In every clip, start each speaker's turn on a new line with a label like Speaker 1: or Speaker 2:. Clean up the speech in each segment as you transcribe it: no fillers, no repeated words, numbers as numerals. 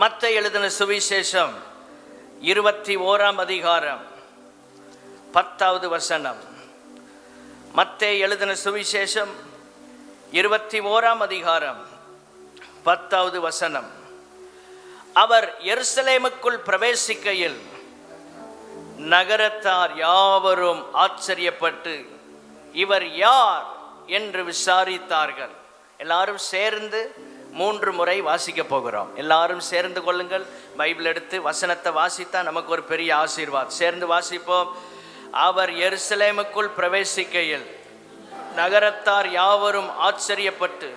Speaker 1: மத்தேயு எழுதின சுவிசேஷம் 21ஆம் அதிகாரம் 10வது வசனம். மத்தேயு எழுதின சுவிசேஷம் 21ஆம் அதிகாரம் 10வது வசனம். அவர் எருசலேமுக்குள் பிரவேசிக்கையில் நகரத்தார் யாவரும் ஆச்சரியப்பட்டு இவர் யார் என்று விசாரித்தார்கள். எல்லாரும் சேர்ந்து 3 முறை வாசிக்க போகிறோம். எல்லாரும் சேர்ந்து கொள்ளுங்கள். பைபிள் எடுத்து வசனத்தை வாசித்தா நமக்கு ஒரு பெரிய ஆசீர்வாதம். சேர்ந்து வாசிப்போம். அவர் எருசலேமுக்குள் பிரவேசிக்கையில் நகரத்தார் யாவரும் ஆச்சரியப்பட்டு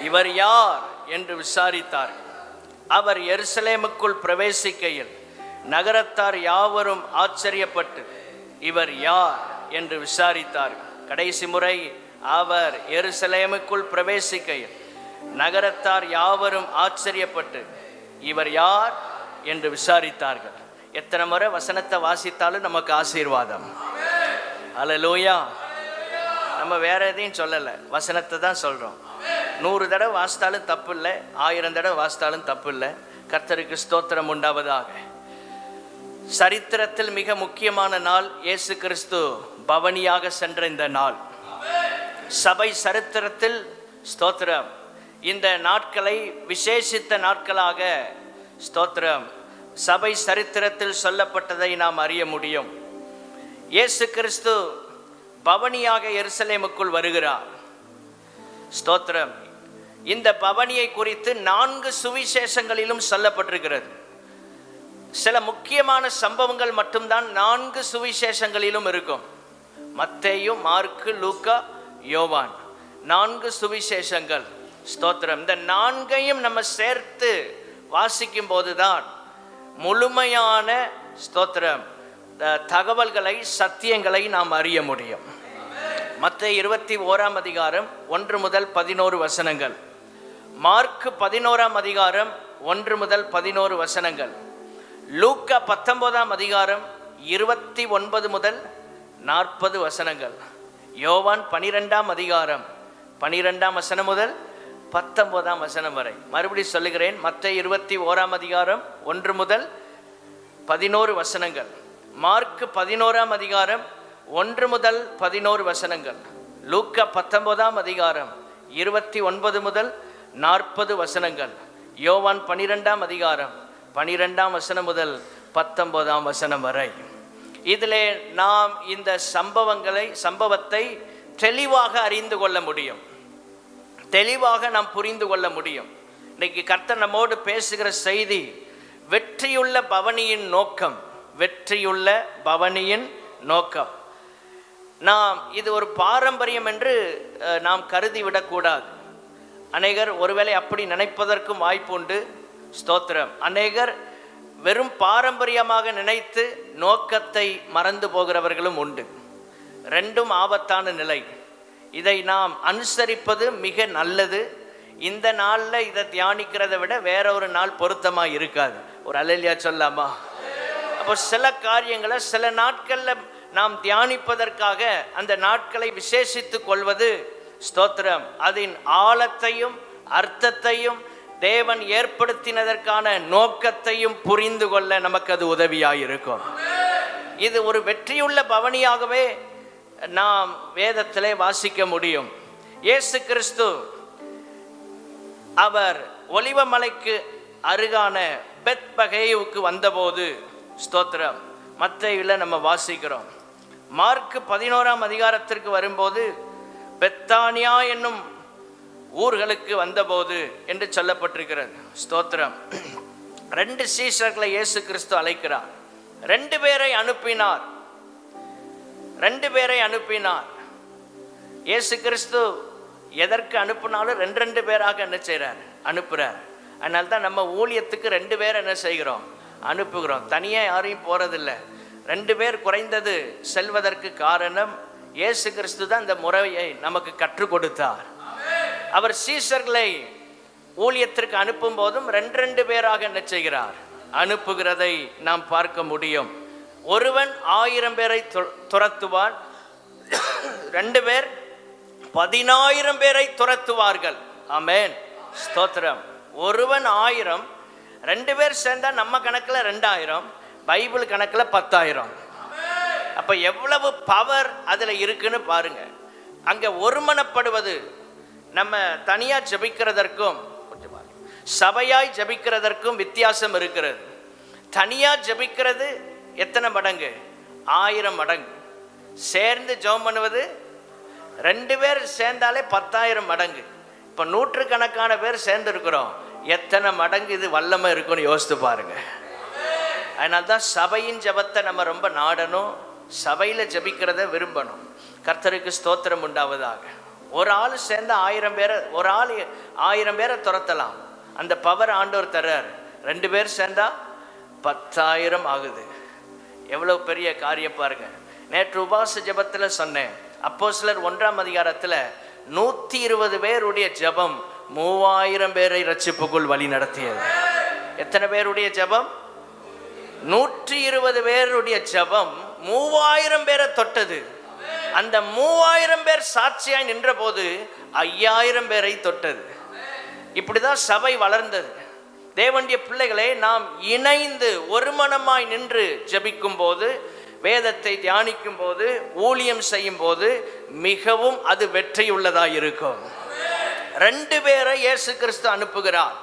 Speaker 1: இவர் யார் என்று விசாரித்தார்கள். அவர் எருசலேமுக்குள் பிரவேசிக்கையில் நகரத்தார் யாவரும் ஆச்சரியப்பட்டு இவர் யார் என்று விசாரித்தார்கள். கடைசி முறை அவர் எருசலேமுக்குள் பிரவேசிக்கையில் நகரத்தார் யாவரும் ஆச்சரியப்பட்டு இவர் யார் என்று விசாரித்தார்கள். எத்தனை முறை வசனத்தை வாசித்தாலும் நமக்கு ஆசீர்வாதம். அல்லேலூயா. நம்ம வேற எதையும் சொல்லலை, வசனத்தை தான் சொல்கிறோம். 100 தடவை வாசித்தாலும் தப்பு இல்லை, 1000 தடவை வாசித்தாலும் தப்பு இல்லை. கர்த்தருக்கு ஸ்தோத்திரம் உண்டாவதாக. சரித்திரத்தில் மிக முக்கியமான நாள் இயேசு கிறிஸ்து பவனியாக சென்ற இந்த நாள். சபை சரித்திரத்தில் ஸ்தோத்திரம் இந்த நாட்களை விசேஷித்த நாட்களாக ஸ்தோத்திரம் சபை சரித்திரத்தில் சொல்லப்பட்டதை நாம் அறிய முடியும். இயேசு கிறிஸ்து பவனியாக எருசலேமுக்குள் வருகிறார். ஸ்தோத்திரம். இந்த பவனியை குறித்து 4 சுவிசேஷங்களிலும் சொல்லப்பட்டிருக்கிறது. சில முக்கியமான சம்பவங்கள் மட்டும்தான் 4 சுவிசேஷங்களிலும் இருக்கும். மத்தேயு, மார்க்கு, லூக்கா, யோவான், 4 சுவிசேஷங்கள். ஸ்தோத்திரம். இந்த 4ஐயும் நம்ம சேர்த்து வாசிக்கும் போதுதான் முழுமையான ஸ்தோத்திரம் தகவல்களை, சத்தியங்களை நாம் அறிய முடியும். மத்தேயு 21ஆம் அதிகாரம் 1 முதல் 11 வசனங்கள், மார்க்கு 11ஆம் அதிகாரம் 1 முதல் 11 வசனங்கள், லூக்கா 19ஆம் அதிகாரம் 29 முதல் 40 வசனங்கள், யோவான் 12ஆம் அதிகாரம் 12ஆம் வசனம் முதல் 19ஆம் வசனம் வரை. மறுபடியும் சொல்லுகிறேன். மத்தேயு 21ஆம் அதிகாரம் 1 முதல் 11 வசனங்கள், மார்க்கு 11ஆம் அதிகாரம் 1 முதல் 11 வசனங்கள், லூக்கா 19ஆம் அதிகாரம் 29 முதல் 40 வசனங்கள், யோவான் 12ஆம் அதிகாரம் 12ஆம் வசனம் முதல் 19ஆம் வசனம் வரை. இதிலே நாம் இந்த சம்பவத்தை தெளிவாக அறிந்து கொள்ள முடியும், தெளிவாக நாம் புரிந்து கொள்ள முடியும். இன்னைக்கு கர்த்தர் நம்மோடு பேசுகிற செய்தி வெற்றியுள்ள பவனியின் நோக்கம். வெற்றியுள்ள பவனியின் நோக்கம். நாம் இது ஒரு பாரம்பரியம் என்று நாம் கருதிவிடக்கூடாது. அநேகர் ஒருவேளை அப்படி நினைப்பதற்கும் வாய்ப்பு உண்டு. ஸ்தோத்திரம். அநேகர் வெறும் பாரம்பரியமாக நினைத்து நோக்கத்தை மறந்து போகிறவர்களும் உண்டு. 2ம் ஆபத்தான நிலை. இதை நாம் அனுசரிப்பது மிக நல்லது. இந்த நாளில் இதை தியானிக்கிறதை விட வேற ஒரு நாள் பொருத்தமாக இருக்காது. ஒரு அல்லேலூயா சொல்லாமா? அப்போ சில காரியங்களை சில நாட்களில் நாம் தியானிப்பதற்காக அந்த நாட்களை விசேஷித்து கொள்வது ஸ்தோத்திரம் அதன் ஆழத்தையும் அர்த்தத்தையும் தேவன் ஏற்படுத்தினதற்கான நோக்கத்தையும் புரிந்து கொள்ள நமக்கு அது உதவியாக இருக்கும். இது ஒரு வெற்றியுள்ள பவனியாகவே நாம் வேதத்திலே வாசிக்க முடியும். இயேசு கிறிஸ்து அவர் ஒலிவமலைக்கு அருகான பெத்பகேயுவுக்கு வந்தபோது ஸ்தோத்திரம் மத்தேயுல நம்ம வாசிக்கிறோம். மார்க்கு 11ஆம் அதிகாரத்திற்கு வரும்போது பெத்தானியா என்னும் ஊர்களுக்கு வந்தபோது என்று சொல்லப்பட்டிருக்கிறது. ஸ்தோத்திரம். 2 சீஷர்களை இயேசு கிறிஸ்து அழைக்கிறார். 2 பேரை அனுப்பினார். 2 பேரை அனுப்பினார். இயேசு கிறிஸ்து எதற்கு அனுப்பினாலும் 2 பேராக என்ன செய்கிறார்? அனுப்புகிறார். அதனால தான் நம்ம ஊழியத்துக்கு 2 பேர் என்ன செய்கிறோம்? அனுப்புகிறோம். தனியாக யாரையும் போகிறதில்லை. 2 பேர் குறைந்தது செல்வதற்கு காரணம் இயேசு கிறிஸ்து தான் இந்த முறையை நமக்கு கற்றுக் கொடுத்தார். அவர் சீஷர்களை ஊழியத்திற்கு அனுப்பும் போதும் 2 பேராக என்ன செய்கிறார்? அனுப்புகிறதை நாம் பார்க்க முடியும். ஒருவன் 1000 பேரை துரத்துவான், 2 பேர் 10,000 பேரை துரத்துவார்கள். ஆமென். ஸ்தோத்திரம். ஒருவன் 1000, 2 பேர் சேர்ந்தா நம்ம கணக்கில் 2000, பைபிள் கணக்கில் 10,000. அப்போ எவ்வளவு பவர் அதில் இருக்குன்னு பாருங்க. அங்கே ஒருமனப்படுவது, நம்ம தனியாக ஜெபிக்கிறதற்கும் சபையாய் ஜெபிக்கிறதற்கும் வித்தியாசம் இருக்கிறது. தனியாக ஜெபிக்கிறது எத்தனை மடங்கு? 1000 மடங்கு. சேர்ந்து ஜெபம் பண்ணுவது 2 பேர் சேர்ந்தாலே 10,000 மடங்கு. இப்போ 100கணக்கான பேர் சேர்ந்து இருக்கிறோம், எத்தனை மடங்கு இது வல்லமை இருக்குன்னு யோசித்து பாருங்க. அதனால தான் சபையின் ஜெபத்தை நம்ம ரொம்ப நாடணும், சபையில் ஜெபிக்கிறத விரும்பணும். கர்த்தருக்கு ஸ்தோத்திரம் உண்டாவதாக. ஒரு ஆள் சேர்ந்து 1000 பேரை, ஒரு ஆள் 1000 பேரை துரத்தலாம். அந்த பவர் ஆண்டவர் தர்றார். 2 பேர் சேர்ந்தா 10,000 ஆகுது. எவ்வளோ பெரிய காரியம் பாருங்க. நேற்று உபாச ஜெபத்தில் சொன்னேன், அப்போஸ்தலர் 1ஆம் அதிகாரத்தில் 120 பேருடைய ஜெபம் 3000 பேரை ரட்சிப்புக்குள் வழி நடத்தியது. எத்தனை பேருடைய ஜெபம்? 120 பேருடைய ஜெபம் 3000 பேரை தொட்டது. அந்த 3000 பேர் சாட்சியாய் நின்ற போது 5000 பேரை தொட்டது. இப்படிதான் சபை வளர்ந்தது. தேவனுடைய பிள்ளைகளை நாம் இணைந்து ஒருமனமாய் நின்று ஜெபிக்கும் போது, வேதத்தை தியானிக்கும் போது, ஊழியம் செய்யும் போது மிகவும் அது வெற்றியுள்ளதாக இருக்கும். 2 பேரை இயேசு கிறிஸ்து அனுப்புகிறார்.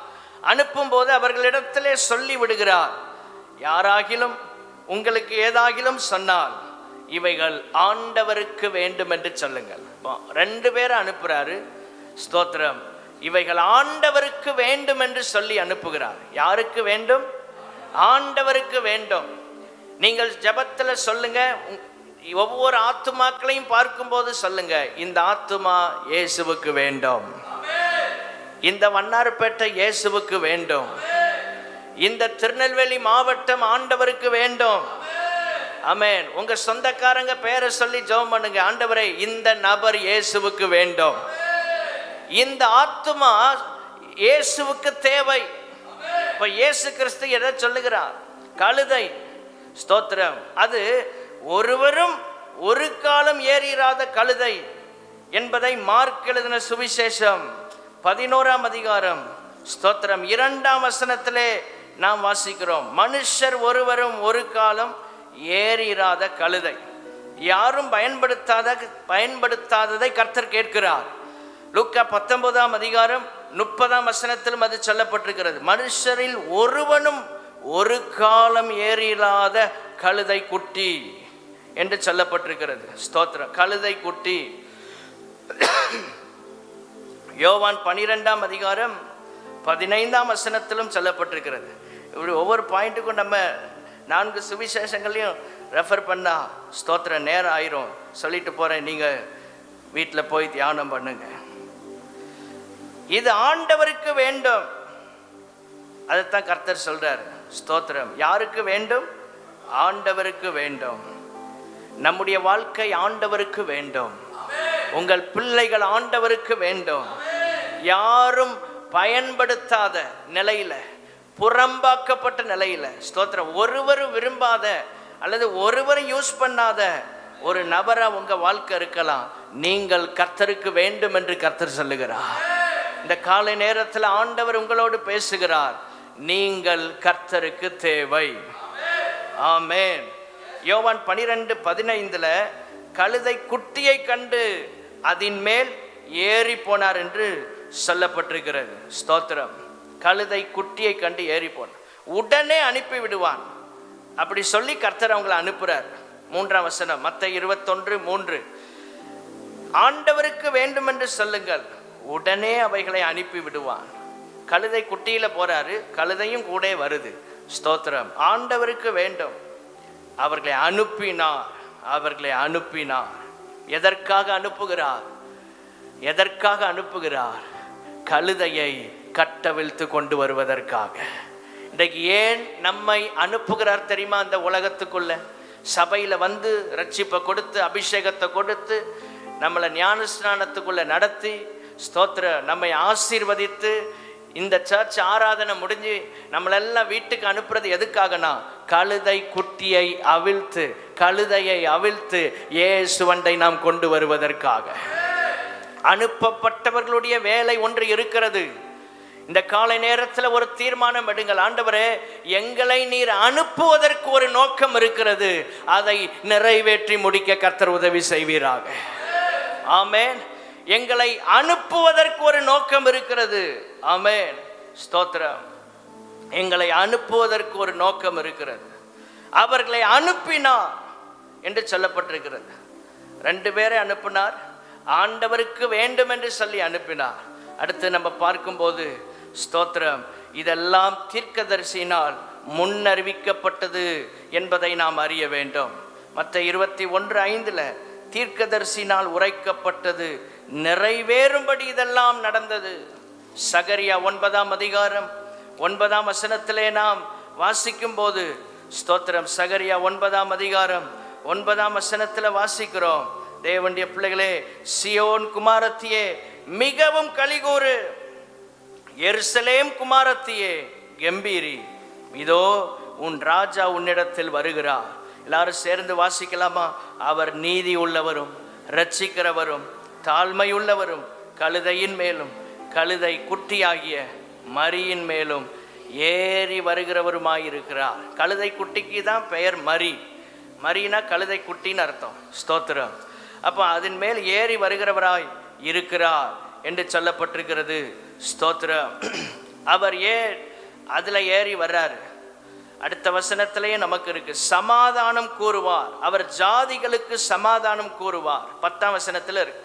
Speaker 1: அனுப்பும் போது அவர்களிடத்திலே சொல்லி விடுகிறார், யாராகிலும் உங்களுக்கு ஏதாகிலும் சொன்னால் இவைகள் ஆண்டவருக்கு வேண்டும் என்று சொல்லுங்கள். 2 பேரை அனுப்புறாரு. ஸ்தோத்திரம். இவைகள் ஆண்டவருக்கு வேண்டும் என்று சொல்லி அனுப்புகிறார். யாருக்கு வேண்டும்? ஆண்டவருக்கு வேண்டும். நீங்கள் ஜெபத்தில் சொல்லுங்க, ஒவ்வொரு ஆத்துமாக்களையும் பார்க்கும்போது சொல்லுங்க, இந்த ஆத்துமா இயேசுவுக்கு வேண்டும், இந்த வண்ணாரப்பேட்டை இயேசுவுக்கு வேண்டும், இந்த திருநெல்வேலி மாவட்டம் ஆண்டவருக்கு வேண்டும். ஆமென். உங்க சொந்தக்காரங்க பேரை சொல்லி ஜெபம் பண்ணுங்க, ஆண்டவரே இந்த நபர் இயேசுவுக்கு வேண்டும், இந்த ஆத்துமா இயேசுவுக்கு தேவை. இப்ப இயேசு கிறிஸ்து எதை சொல்லுகிறார்? கழுதை. ஸ்தோத்திரம். அது ஒருவரும் ஒரு காலம் ஏறிராத கழுதை என்பதை மார்க் எழுதின சுவிசேஷம் 11ஆம் அதிகாரம் ஸ்தோத்திரம் 2ஆம் வசனத்திலே நாம் வாசிக்கிறோம். மனுஷர் ஒருவரும் ஒரு காலம் ஏறிராத கழுதை. யாரும் பயன்படுத்தாததை கர்த்தர் கேட்கிறார். லூக்கா 19ஆம் அதிகாரம் 30ஆம் வசனத்திலும் அது சொல்லப்பட்டிருக்கிறது. மனுஷரில் ஒருவனும் ஒரு காலம் ஏறிராத கழுதை குட்டி என்று சொல்லப்பட்டிருக்கிறது. ஸ்தோத்திரம். கழுதை குட்டி. யோவான் 12ஆம் அதிகாரம் 15ஆம் வசனத்திலும் சொல்லப்பட்டிருக்கிறது. இப்படி ஒவ்வொரு பாயிண்ட்டுக்கும் நம்ம 4 சுவிசேஷங்களையும் ரெஃபர் பண்ணா ஸ்தோத்திரம் நேரம் ஆயிரும். சொல்லிட்டு போறேன், நீங்க வீட்டில் போய் தியானம் பண்ணுங்க. இது ஆண்டவருக்கு வேண்டும். அதைத்தான் கர்த்தர் சொல்றார். ஸ்தோத்திரம். யாருக்கு வேண்டும்? ஆண்டவருக்கு வேண்டும். நம்முடைய வாழ்க்கை ஆண்டவருக்கு வேண்டும். உங்கள் பிள்ளைகள் ஆண்டவருக்கு வேண்டும். யாரும் பயன்படுத்தாத நிலையில, புறம்பாக்கப்பட்ட நிலையில, ஸ்தோத்திரம், ஒருவரும் விரும்பாத அல்லது ஒருவரும் யூஸ் பண்ணாத ஒரு நபரா உங்க வாழ்க்கை இருக்கலாம். நீங்கள் கர்த்தருக்கு வேண்டும் என்று கர்த்தர் சொல்லுகிறார். இந்த காலை நேரத்தில் ஆண்டவர் உங்களோடு பேசுகிறார். நீங்கள் கர்த்தருக்கு தேவை. ஆமென். யோவான் 12:15 கழுதை குட்டியை கண்டு அதன் மேல் ஏறி போனார் என்று சொல்லப்பட்டிருக்கிறது. ஸ்தோத்திரம். கழுதை குட்டியை கண்டு ஏறி போனார். உடனே அனுப்பி விடுவான். அப்படி சொல்லி கர்த்தர் அவங்களை அனுப்புறார். 3ஆம் வசனம் மத்தேயு 21:3. ஆண்டவருக்கு வேண்டும் என்று சொல்லுங்கள், உடனே அவைகளை அனுப்பி விடுவான். கழுதை குட்டியில போறாரு, கழுதையும் கூட வருது. ஸ்தோத்திரம். ஆண்டவருக்கு வேண்டும். அவர்களை அனுப்பினார். அவர்களை அனுப்பினார். எதற்காக அனுப்புகிறார்? எதற்காக அனுப்புகிறார்? கழுதையை கட்டவிழ்த்து கொண்டு வருவதற்காக. இன்றைக்கு ஏன் நம்மை அனுப்புகிறார் தெரியுமா? அந்த உலகத்துக்குள்ள சபையில வந்து ரட்சிப்பை கொடுத்து, அபிஷேகத்தை கொடுத்து, நம்மளை ஞானஸ்நானத்துக்குள்ள நடத்தி, ஸ்தோத்திர, நம்மை ஆசீர்வதித்து, இந்த சர்ச் ஆராதனை முடிஞ்சு நம்மளெல்லாம் வீட்டுக்கு அனுப்புறது எதுக்காகனா, கழுதை குட்டியை அவிழ்த்து, கழுதையை அவிழ்த்து இயேசுவண்டை நாம் கொண்டு வருவதற்காக. அனுப்பப்பட்டவர்களுடைய வேலை ஒன்று இருக்கிறது. இந்த காலை நேரத்தில் ஒரு தீர்மானம் எடுங்கள். ஆண்டவரே, எங்களை நீர் அனுப்புவதற்கு ஒரு நோக்கம் இருக்கிறது, அதை நிறைவேற்றி முடிக்க கர்த்தர் உதவி செய்வீராக. ஆமென். எங்களை அனுப்புவதற்கு ஒரு நோக்கம் இருக்கிறது. ஆமென். ஸ்தோத்திரம். எங்களை அனுப்புவதற்கு ஒரு நோக்கம் இருக்கிறது. அவர்களை அனுப்பினார் என்று சொல்லப்பட்டிருக்கிறது. 2 பேரை அனுப்பினார், ஆண்டவருக்கு வேண்டும் என்று சொல்லி அனுப்பினார். அடுத்து நம்ம பார்க்கும்போது ஸ்தோத்திரம், இதெல்லாம் தீர்க்கதரிசியினால் முன்னறிவிக்கப்பட்டது என்பதை நாம் அறிய வேண்டும். மற்ற 21:5 தீர்க்கதரிசியினால் உரைக்கப்பட்டது நிறைவேறும்படி இதெல்லாம் நடந்தது. சகரியா 9ஆம் அதிகாரம் 9ஆம் வசனத்திலே நாம் வாசிக்கும் போது ஸ்தோத்திரம், சகரியா 9ஆம் அதிகாரம் 9ஆம் வசனத்தில் வாசிக்கிறோம், தேவனுடைய பிள்ளைகளே, சியோன் குமாரத்தியே மிகவும் களிகூறு, எருசலேம் குமாரத்தியே கம்பீரி, இதோ உன் ராஜா உன்னிடத்தில் வருகிறார். எல்லாரும் சேர்ந்து வாசிக்கலாமா? அவர் நீதி உள்ளவரும் இரட்சிக்கிறவரும் தாழ்மையுள்ளவரும் கழுதையின் மேலும் கழுதை குட்டியாகிய மரியின் மேலும் ஏறி வருகிறவருமாயிருக்கிறார். கழுதை குட்டிக்கு தான் பெயர் மரி. மரினா கழுதை குட்டின்னு அர்த்தம். ஸ்தோத்திரம். அப்போ அதன் மேல் ஏறி வருகிறவராய் இருக்கிறார் என்று சொல்லப்பட்டிருக்கிறது. ஸ்தோத்திரம். அவர் அதில் ஏறி வர்றாரு. அடுத்த வசனத்திலேயே நமக்கு இருக்கு, சமாதானம் கூறுவார், அவர் ஜாதிகளுக்கு சமாதானம் கூறுவார். 10ஆம் வசனத்தில் இருக்கு,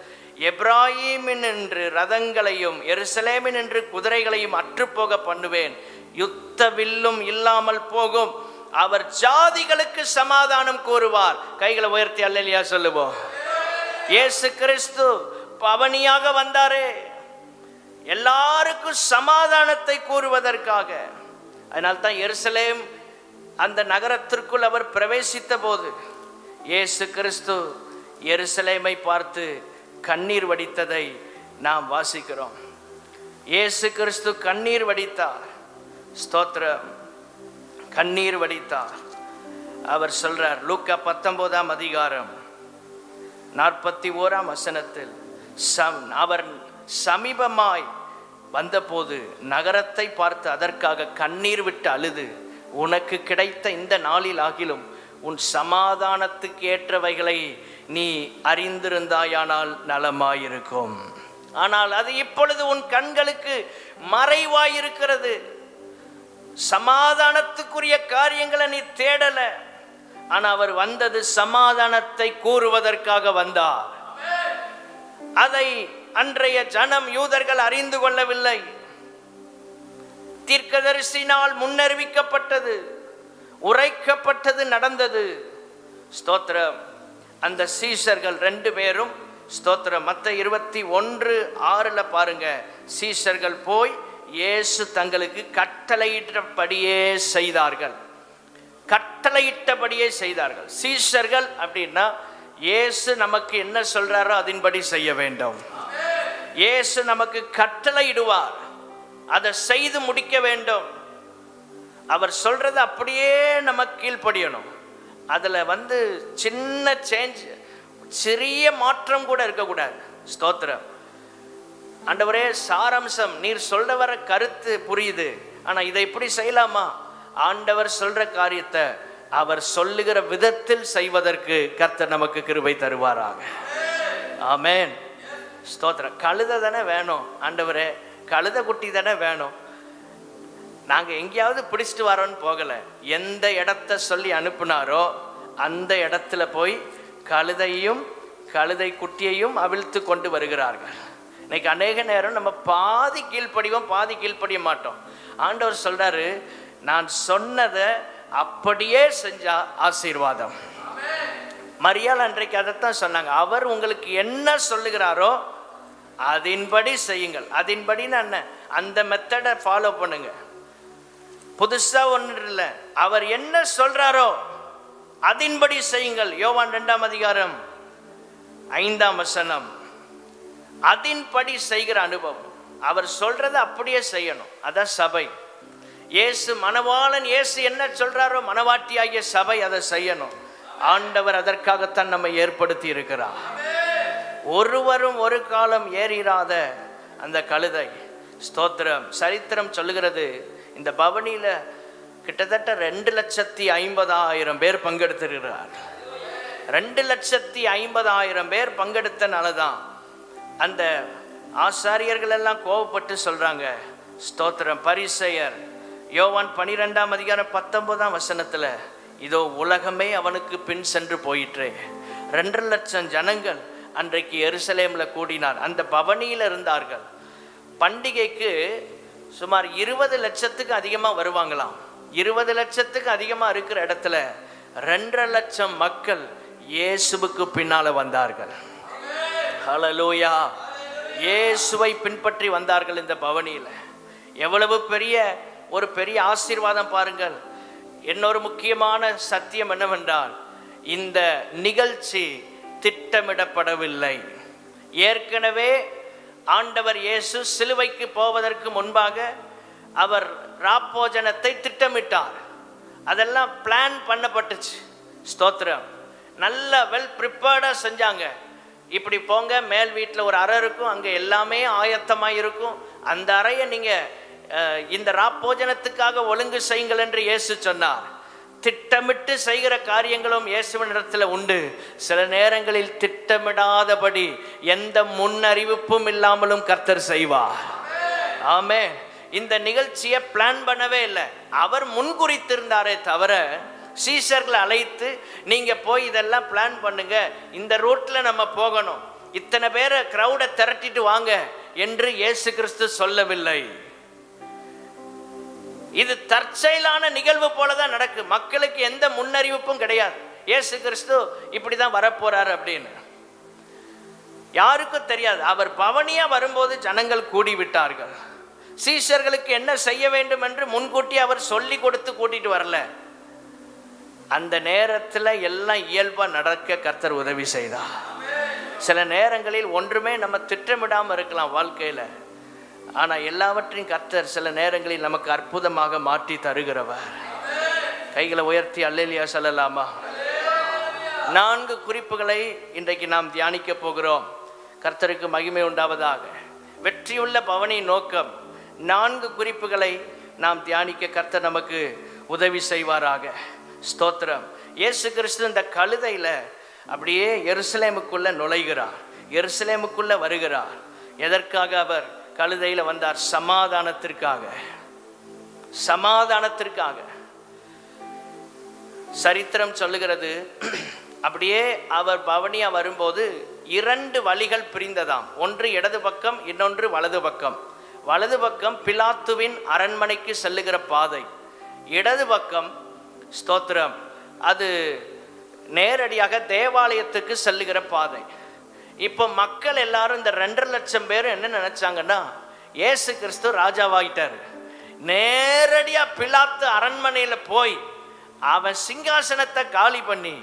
Speaker 1: எப்ராஹீமின் என்று ரதங்களையும் எருசலேமின் என்று குதிரைகளையும் அற்றுப்போக பண்ணுவேன், யுத்த வில்லும் இல்லாமல் போகும், அவர் ஜாதிகளுக்கு சமாதானம் கூறுவார். கைகளை உயர்த்தி அல்லேலூயா சொல்லுவோம். இயேசு கிறிஸ்து பவனியாக வந்தாரே எல்லாருக்கும் சமாதானத்தை கூறுவதற்காக. அதனால்தான் எருசலேம் அந்த நகரத்திற்குள் அவர் பிரவேசித்த போது இயேசு கிறிஸ்து எருசலேமை பார்த்து கண்ணீர் வடித்ததை நாம் வாசிக்கிறோம். இயேசு கிறிஸ்து கண்ணீர் வடித்தார். ஸ்தோத்திரம். கண்ணீர் வடித்தார். அவர் சொல்றார், லூக்கா 19ஆம் அதிகாரம் 41ஆம் வசனத்தில், அவர் சமீபமாய் வந்தபோது நகரத்தை பார்த்து அதற்காக கண்ணீர் விட்டு அழுது, உனக்கு கிடைத்த இந்த நாளில் ஆகிலும் உன் சமாதானத்துக்கு ஏற்றவைகளை நீ அறிந்திருந்தாயானால் நலமாயிருக்கும், ஆனால் அது இப்பொழுது உன் கண்களுக்கு மறைவாயிருக்கிறது. சமாதானத்துக்குரிய காரியங்களை நீ தேடல, ஆனா அவர் வந்தது சமாதானத்தை கூறுவதற்காக வந்தார். அதை அன்றைய ஜனம் யூதர்கள் அறிந்து கொள்ளவில்லை. தீர்க்கதரிசினால் முன்னறிவிக்கப்பட்டது, உரைக்கப்பட்டது, நடந்தது. ஸ்தோத்திரம். அந்த சீஷர்கள் 2 பேரும் ஸ்தோத்திரம், மத்த 21:6 பாருங்க, சீஷர்கள் போய் இயேசு தங்களுக்கு கட்டளையிட்டபடியே செய்தார்கள். கட்டளையிட்டபடியே செய்தார்கள். சீஷர்கள் அப்படின்னா இயேசு நமக்கு என்ன சொல்றாரோ அதன்படி செய்ய வேண்டும். இயேசு நமக்கு கட்டளையிடுவார், அதை செய்து முடிக்க வேண்டும். அவர் சொல்றது அப்படியே நமக்கு கீழ்ப்படியணும். அதுல சின்ன சேஞ்ச், சிறிய மாற்றம் கூட இருக்கக்கூடாது. ஸ்தோத்திரம். ஆண்டவரே, சாராம்சம் நீர் சொல்ற வர கருத்து புரியுது, ஆனா இதை இப்படி செய்யலாமா? ஆண்டவர் சொல்ற காரியத்தை அவர் சொல்லுகிற விதத்தில் செய்வதற்கு கர்த்தர் நமக்கு கிருபை தருவாராக. ஆமென். ஸ்தோத்திரம். கழுதை தானே வேணும் ஆண்டவரே, கழுதை குட்டி தானே வேணும். நாங்க எங்கேயாவது பிடிச்சிட்டு வரோன்னு போகல, எந்த இடத்த சொல்லி அனுப்புனாரோ அந்த இடத்துல போய் கழுதையும் கழுதை குட்டியையும் அவிழ்த்து கொண்டு வருகிறார்கள். இன்னைக்கு அநேக நேரம் நம்ம பாதி கீழ்ப்படிவோம், பாதி கீழ்ப்படிய மாட்டோம். ஆண்டவர் சொல்றாரு, நான் சொன்னதை அப்படியே செஞ்சா ஆசீர்வாதம். மரியாள் அன்றைக்கு அதைத்தான் சொன்னாங்க. அவர் உங்களுக்கு என்ன சொல்லுகிறாரோ அதன்படி செய்யுங்கள். அதன்படின்னு என்ன? அந்த மெத்தடை ஃபாலோ பண்ணுங்க. புதுசா ஒன்று இல்லை, அவர் என்ன சொல்றாரோ அதன்படி செய்யுங்கள். யோவான் 2ஆம் அதிகாரம் 5ஆம் வசனம். அதன்படி செய்கிற அனுபவம். அவர் சொல்றதை அப்படியே செய்யணும். அதான் சபை. இயேசு மணவாளன், இயேசு என்ன சொல்றாரோ மணவாட்டியாகிய சபை அதை செய்யணும். ஆண்டவர் அதற்காகத்தான் நம்மை ஏற்படுத்தி இருக்கிறார். ஒருவரும் ஒரு காலம் ஏறிராத அந்த கழுதை ஸ்தோத்திரம். சரித்திரம் சொல்லுகிறது, இந்த பவனியில் கிட்டத்தட்ட 2,50,000 பேர் பங்கெடுத்திருக்கிறார். 2,50,000 பேர் பங்கெடுத்தனால தான் அந்த ஆசாரியர்கள் எல்லாம் கோபப்பட்டு சொல்றாங்க. ஸ்தோத்திரம். பரிசேயர் யோவான் 12ஆம் அதிகாரம் 19ஆம் வசனத்தில், இதோ உலகமே அவனுக்கு பின் சென்று போயிற்றே. 2,00,000 ஜனங்கள் அன்றைக்கு எருசலேமில் கூடினார். அந்த பவனியில் இருந்தார்கள். பண்டிகைக்கு சுமார் 20 லட்சத்துக்கு அதிகமாக வருவாங்களாம். 20 லட்சத்துக்கு அதிகமாக இருக்கிற இடத்துல 2,50,000 மக்கள் இயேசுவுக்கு பின்னால வந்தார்கள். ஹல்லேலூயா. இயேசுவை பின்பற்றி வந்தார்கள் இந்த பவனியில். எவ்வளவு பெரிய ஆசீர்வாதம் பாருங்கள். இன்னொரு முக்கியமான சத்தியம் என்னவென்றால், இந்த நிகழ்ச்சி திட்டமிடப்படவில்லை. ஏற்கனவே ஆண்டவர் இயேசு சிலுவைக்கு போவதற்கு முன்பாக அவர் ராப்போஜனத்தை திட்டமிட்டார். அதெல்லாம் பிளான் பண்ணப்பட்டுச்சு. ஸ்தோத்திரம். நல்ல வெல் ப்ரிப்பேர்டாக செஞ்சாங்க. இப்படி போங்க, மேல் வீட்டில் ஒரு அறை இருக்கும், அங்கே எல்லாமே ஆயத்தமாக இருக்கும். அந்த அறையை நீங்கள் இந்த ராப்போஜனத்துக்காக ஒழுங்கு செய்யுங்கள் என்று இயேசு சொன்னார். திட்டமிட்டு செய்கிற காரியங்களும் இயேசுவின் இடத்துல உண்டு. சில நேரங்களில் திட்டமிடாதபடி எந்த முன்னறிவிப்பும் இல்லாமலும் கர்த்தர் செய்வார். ஆமென். இந்த நிகழ்ச்சியை பிளான் பண்ணவே இல்லை, அவர் முன்குறித்திருந்தாரே தவிர சீஷர்களை அழைத்து நீங்க போய் இதெல்லாம் பிளான் பண்ணுங்க, இந்த ரூட்ல நம்ம போகணும், இத்தனை பேரை கிரௌடை திரட்டிட்டு வாங்க என்று இயேசு கிறிஸ்து சொல்லவில்லை. இது தற்செயலான நிகழ்வு போலதான் நடக்கும். மக்களுக்கு எந்த முன்னறிவிப்பும் கிடையாது. இயேசு கிறிஸ்து இப்படிதான் வரப்போறாரு அப்படின்னு யாருக்கும் தெரியாது. அவர் பவனியா வரும்போது ஜனங்கள் கூடி விட்டார்கள். சீஷர்களுக்கு என்ன செய்ய வேண்டும் என்று முன்கூட்டி அவர் சொல்லி கொடுத்து கூட்டிட்டு வரல. அந்த நேரத்தில் எல்லாம் இயல்பா நடக்க கர்த்தர் உதவி செய்தார். சில நேரங்களில் ஒன்றுமே நம்ம திட்டமிடாமல் இருக்கலாம் வாழ்க்கையில. ஆனால் எல்லாவற்றையும் கர்த்தர் சில நேரங்களில் நமக்கு அற்புதமாக மாற்றி தருகிறவர். கைகளை உயர்த்தி அல்லேலூயா சொல்லலாமா? 4 குறிப்புகளை இன்றைக்கு நாம் தியானிக்க போகிறோம். கர்த்தருக்கு மகிமை உண்டாவதாக. வெற்றியுள்ள பவனி நோக்கம். 4 குறிப்புகளை நாம் தியானிக்க கர்த்தர் நமக்கு உதவி செய்வாராக. ஸ்தோத்திரம். இயேசு கிறிஸ்து இந்த கழுதையில் அப்படியே எருசலேமுக்குள்ள நுழைகிறார், எருசலேமுக்குள்ள வருகிறார். எதற்காக அவர் கழுதையில் வந்தார்? சமாதானத்திற்காக. சமாதானத்திற்காக. சரித்திரம் சொல்லுகிறது, அப்படியே அவர் பவனியா வரும்போது 2 வழிகள் பிரிந்ததாம். ஒன்று இடது பக்கம், இன்னொன்று வலது பக்கம். வலது பக்கம் பிலாத்துவின் அரண்மனைக்கு செல்லுகிற பாதை, இடது பக்கம் ஸ்தோத்திரம் அது நேரடியாக தேவாலயத்துக்கு செல்லுகிற பாதை. இப்போ மக்கள் எல்லாரும் இந்த 2,00,000 பேர் என்ன நினைச்சாங்கன்னா, இயேசு கிறிஸ்து ராஜாவாயிட்டார். நேரடியா பிலாத்து அரண்மனையில் போய் அவன் சிங்காசனத்தை காலி பண்ணி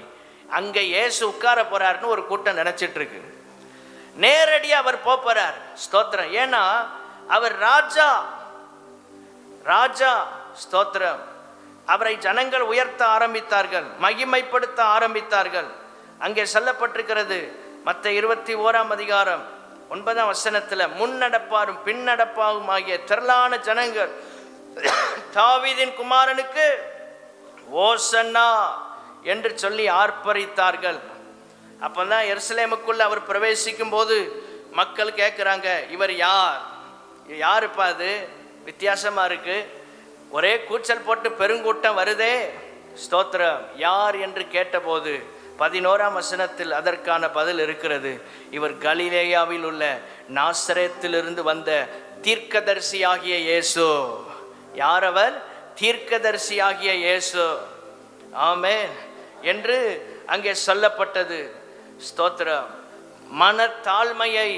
Speaker 1: அங்க இயேசு உட்கார போறாருன்னு ஒரு கூட்டம் நினைச்சிட்டு இருக்கு. நேரடியா அவர் போறார். ஸ்தோத்திரம். ஏன்னா அவர் ராஜா. ராஜா. ஸ்தோத்திரம். அவரை ஜனங்கள் உயர்த்த ஆரம்பித்தார்கள், மகிமைப்படுத்த ஆரம்பித்தார்கள். அங்கே சொல்லப்பட்டிருக்கிறது மத்தேயு 21ஆம் அதிகாரம் 9ஆம் வசனத்தில், முன்னடப்பாரும் பின்னடப்பாரும் ஆகிய திரளான ஜனங்கள் தாவீதின் குமாரனுக்கு ஓசன்னா என்று சொல்லி ஆர்ப்பரித்தார்கள். அப்பதான் எருசலேமுக்குள்ள அவர் பிரவேசிக்கும் போது மக்கள் கேட்குறாங்க, இவர் யார்? யாருப்பா அது? வித்தியாசமா இருக்கு, ஒரே கூச்சல் போட்டு பெருங்கூட்டம் வருதே. ஸ்தோத்திரம். யார் என்று கேட்டபோது 11ஆம் வசனத்தில் அதற்கான பதில் இருக்கிறது. இவர் கலிலேயாவில் உள்ள நாசரேத்திலிருந்து வந்த தீர்க்கதரிசியாகிய இயேசு. யார் அவர்? தீர்க்கதரிசியாகிய இயேசு. ஆமென் என்று அங்கே சொல்லப்பட்டது. ஸ்தோத்திரம். மனத்தாழ்மையை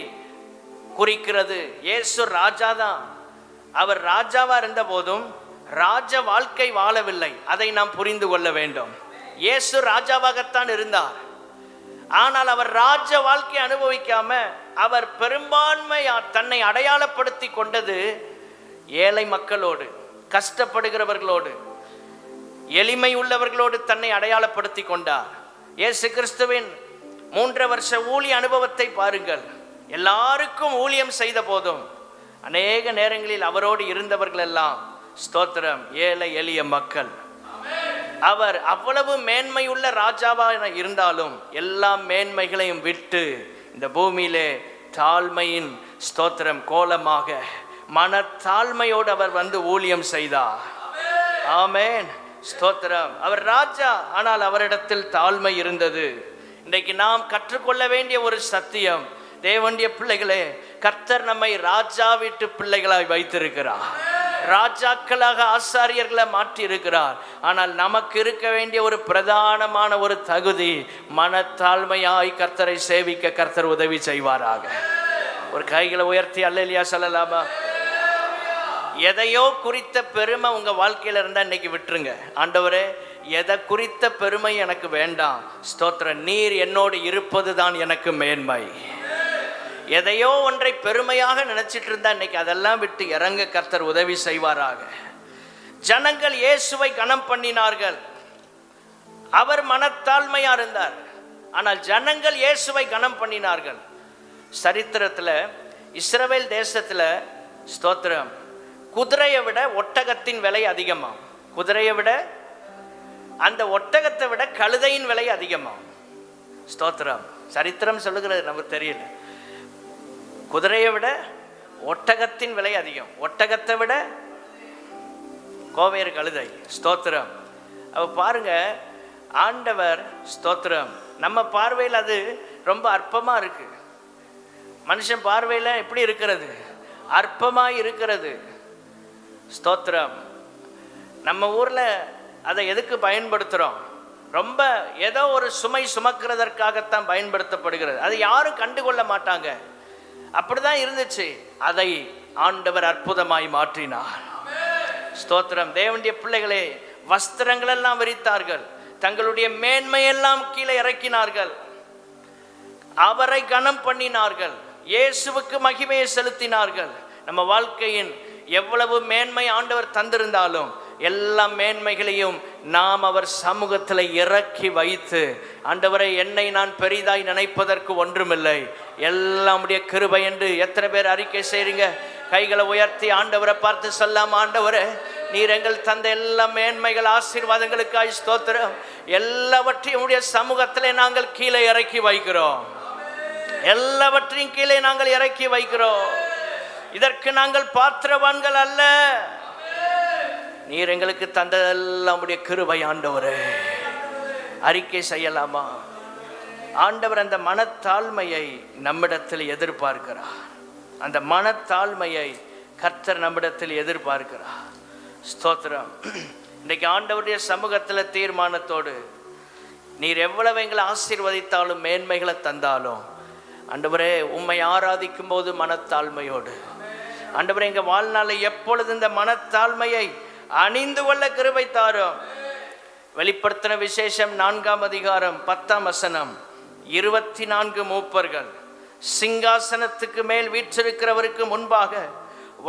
Speaker 1: குறிக்கிறது. இயேசு ராஜாதான். அவர் ராஜாவா இருந்த போதும் ராஜ வாழ்க்கை வாழவில்லை. அதை நாம் புரிந்து கொள்ள வேண்டும். இயேசு ராஜாவாகத்தான் இருந்தார். ஆனால் அவர் ராஜ வாழ்க்கை அனுபவிக்காம அவர் பெரும்பான்மை தன்னை அடையாளப்படுத்தி கொண்டது ஏழை மக்களோடு, கஷ்டப்படுகிறவர்களோடு, எளிமை உள்ளவர்களோடு தன்னை அடையாளப்படுத்தி கொண்டார். இயேசு கிறிஸ்துவின் 3 வருஷ ஊழிய அனுபவத்தை பாருங்கள். எல்லாருக்கும் ஊழியம் செய்த போதும் அநேக நேரங்களில் அவரோடு இருந்தவர்கள் எல்லாம் ஸ்தோத்திரம் ஏழை எளிய மக்கள். அவர் அவ்வளவு மேன்மையுள்ள ராஜாவாக இருந்தாலும் எல்லா மேன்மைகளையும் விட்டு இந்த பூமியிலே தாழ்மையின் ஸ்தோத்திரம் கோலமாக மனத்தாழ்மையோடு அவர் வந்து ஊழியம் செய்தார். ஆமென், ஸ்தோத்திரம். அவர் ராஜா, ஆனால் அவரிடத்தில் தாழ்மை இருந்தது. இன்றைக்கு நாம் கற்றுக்கொள்ள வேண்டிய ஒரு சத்தியம், தேவனுடைய பிள்ளைகளே, கர்த்தர் நம்மை ராஜா வீட்டு பிள்ளைகளாய் வைத்திருக்கிறார், ராஜாக்களாக ஆசாரியர்களை மாற்றி இருக்கிறார். ஆனால் நமக்கு இருக்க வேண்டிய ஒரு பிரதானமான ஒரு தகுதி, மனத்தாழ்மையாய் கர்த்தரை சேவிக்க கர்த்தர் உதவி செய்வாராக. ஒரு கைகளை உயர்த்தி அல்லேலூயா சொல்லலாமா? எதையோ குறித்த பெருமை உங்க வாழ்க்கையில இருந்தா இன்னைக்கு விட்டுருங்க. ஆண்டவரே, எதை குறித்த பெருமை எனக்கு வேண்டாம், ஸ்தோத்திரம், நீர் என்னோடு இருப்பது தான் எனக்கு மேன்மை. எதையோ ஒன்றை பெருமையாக நினைச்சிட்டு இருந்தா இன்னைக்கு அதெல்லாம் விட்டு இறங்க கர்த்தர் உதவி செய்வாராக. ஜனங்கள் இயேசுவை கனம் பண்ணினார்கள், அவர் மனத்தாழ்மையா இருந்தார். ஆனால் ஜனங்கள் இயேசுவை கனம் பண்ணினார்கள். சரித்திரத்துல இஸ்ரவேல் தேசத்துல ஸ்தோத்திரம், குதிரையை விட ஒட்டகத்தின் விலை அதிகமாகும். குதிரையை விட, அந்த ஒட்டகத்தை விட கழுதையின் விலை அதிகமாகும். ஸ்தோத்திரம், சரித்திரம் சொல்லுகிறது, நமக்கு தெரியல. குதிரையை விட ஒட்டகத்தின் விலை அதிகம், ஒட்டகத்தை விட கோவேறு கழுதை. ஸ்தோத்திரம். அவ பாருங்க, ஆண்டவர் ஸ்தோத்திரம், நம்ம பார்வையில் அது ரொம்ப அற்பமா இருக்கு. மனுஷன் பார்வையில் எப்படி இருக்கிறது? அற்பமாய் இருக்கிறது. ஸ்தோத்திரம். நம்ம ஊர்ல அதை எதுக்கு பயன்படுத்துறோம்? ரொம்ப ஏதோ ஒரு சுமை சுமக்கிறதற்காகத்தான் பயன்படுத்தப்படுகிறது. அது யாரும் கண்டுகொள்ள மாட்டாங்க. அப்படிதான் இருந்துச்சு. அதை ஆண்டவர் அற்புதமாய் மாற்றினார். ஸ்தோத்திரம். தேவனுடைய பிள்ளைகளே, வஸ்திரங்கள் எல்லாம் விரித்தார்கள், தங்களுடைய மேன்மையெல்லாம் கீழே இறக்கினார்கள், அவரை கனம் பண்ணினார்கள், இயேசுவுக்கு மகிமையை செலுத்தினார்கள். நம்ம வாழ்க்கையின் எவ்வளவு மேன்மை ஆண்டவர் தந்திருந்தாலும் எல்லா மேன்மைகளையும் நாம் அவர் சமூகத்தில் இறக்கி வைத்து, ஆண்டவரை, என்னை நான் பெரிதாய் நினைப்பதற்கு ஒன்றுமில்லை, எல்லாம் உடைய கிருபை என்று எத்தனை பேர் அறிக்கை செய்றீங்க? கைகளை உயர்த்தி ஆண்டவரை பார்த்து சொல்லாம, ஆண்டவரே, நீர் எங்கள் தந்த எல்லா மேன்மைகள் ஆசீர்வாதங்களுக்காய் ஸ்தோத்திரம், எல்லாவற்றையும் உடைய சமூகத்திலே நாங்கள் கீழே இறக்கி வைக்கிறோம், எல்லாவற்றையும் கீழே நாங்கள் இறக்கி வைக்கிறோம். இதற்கு நாங்கள் பாத்திரவான்கள் அல்ல, நீர் எங்களுக்கு தந்ததெல்லாம் உடைய கிருபை ஆண்டவரே. அறிக்கை செய்யலாமா? ஆண்டவர் அந்த மனத்தாழ்மையை நம்மிடத்தில் எதிர்பார்க்கிறார். அந்த மனத்தாழ்மையை கர்த்தர் நம்மிடத்தில் எதிர்பார்க்கிறார். ஸ்தோத்திரம். இன்றைக்கு ஆண்டவருடைய சமூகத்தில் தீர்மானத்தோடு, நீர் எவ்வளவு எங்களை ஆசீர்வதித்தாலும் மேன்மைகளை தந்தாலும், ஆண்டவரே, உம்மை ஆராதிக்கும் போது மனத்தாழ்மையோடு, ஆண்டவரே, எங்கள் வாழ்நாளில் எப்பொழுது இந்த மனத்தாழ்மையை அணிந்து கொள்ள கிருபை தாரும். வெளிப்படுத்தின விசேஷம் 4ஆம் அதிகாரம் 10ஆம் வசனம், 24 மூப்பர்கள் சிங்காசனத்துக்கு மேல் வீற்றிருக்கிறவருக்கு முன்பாக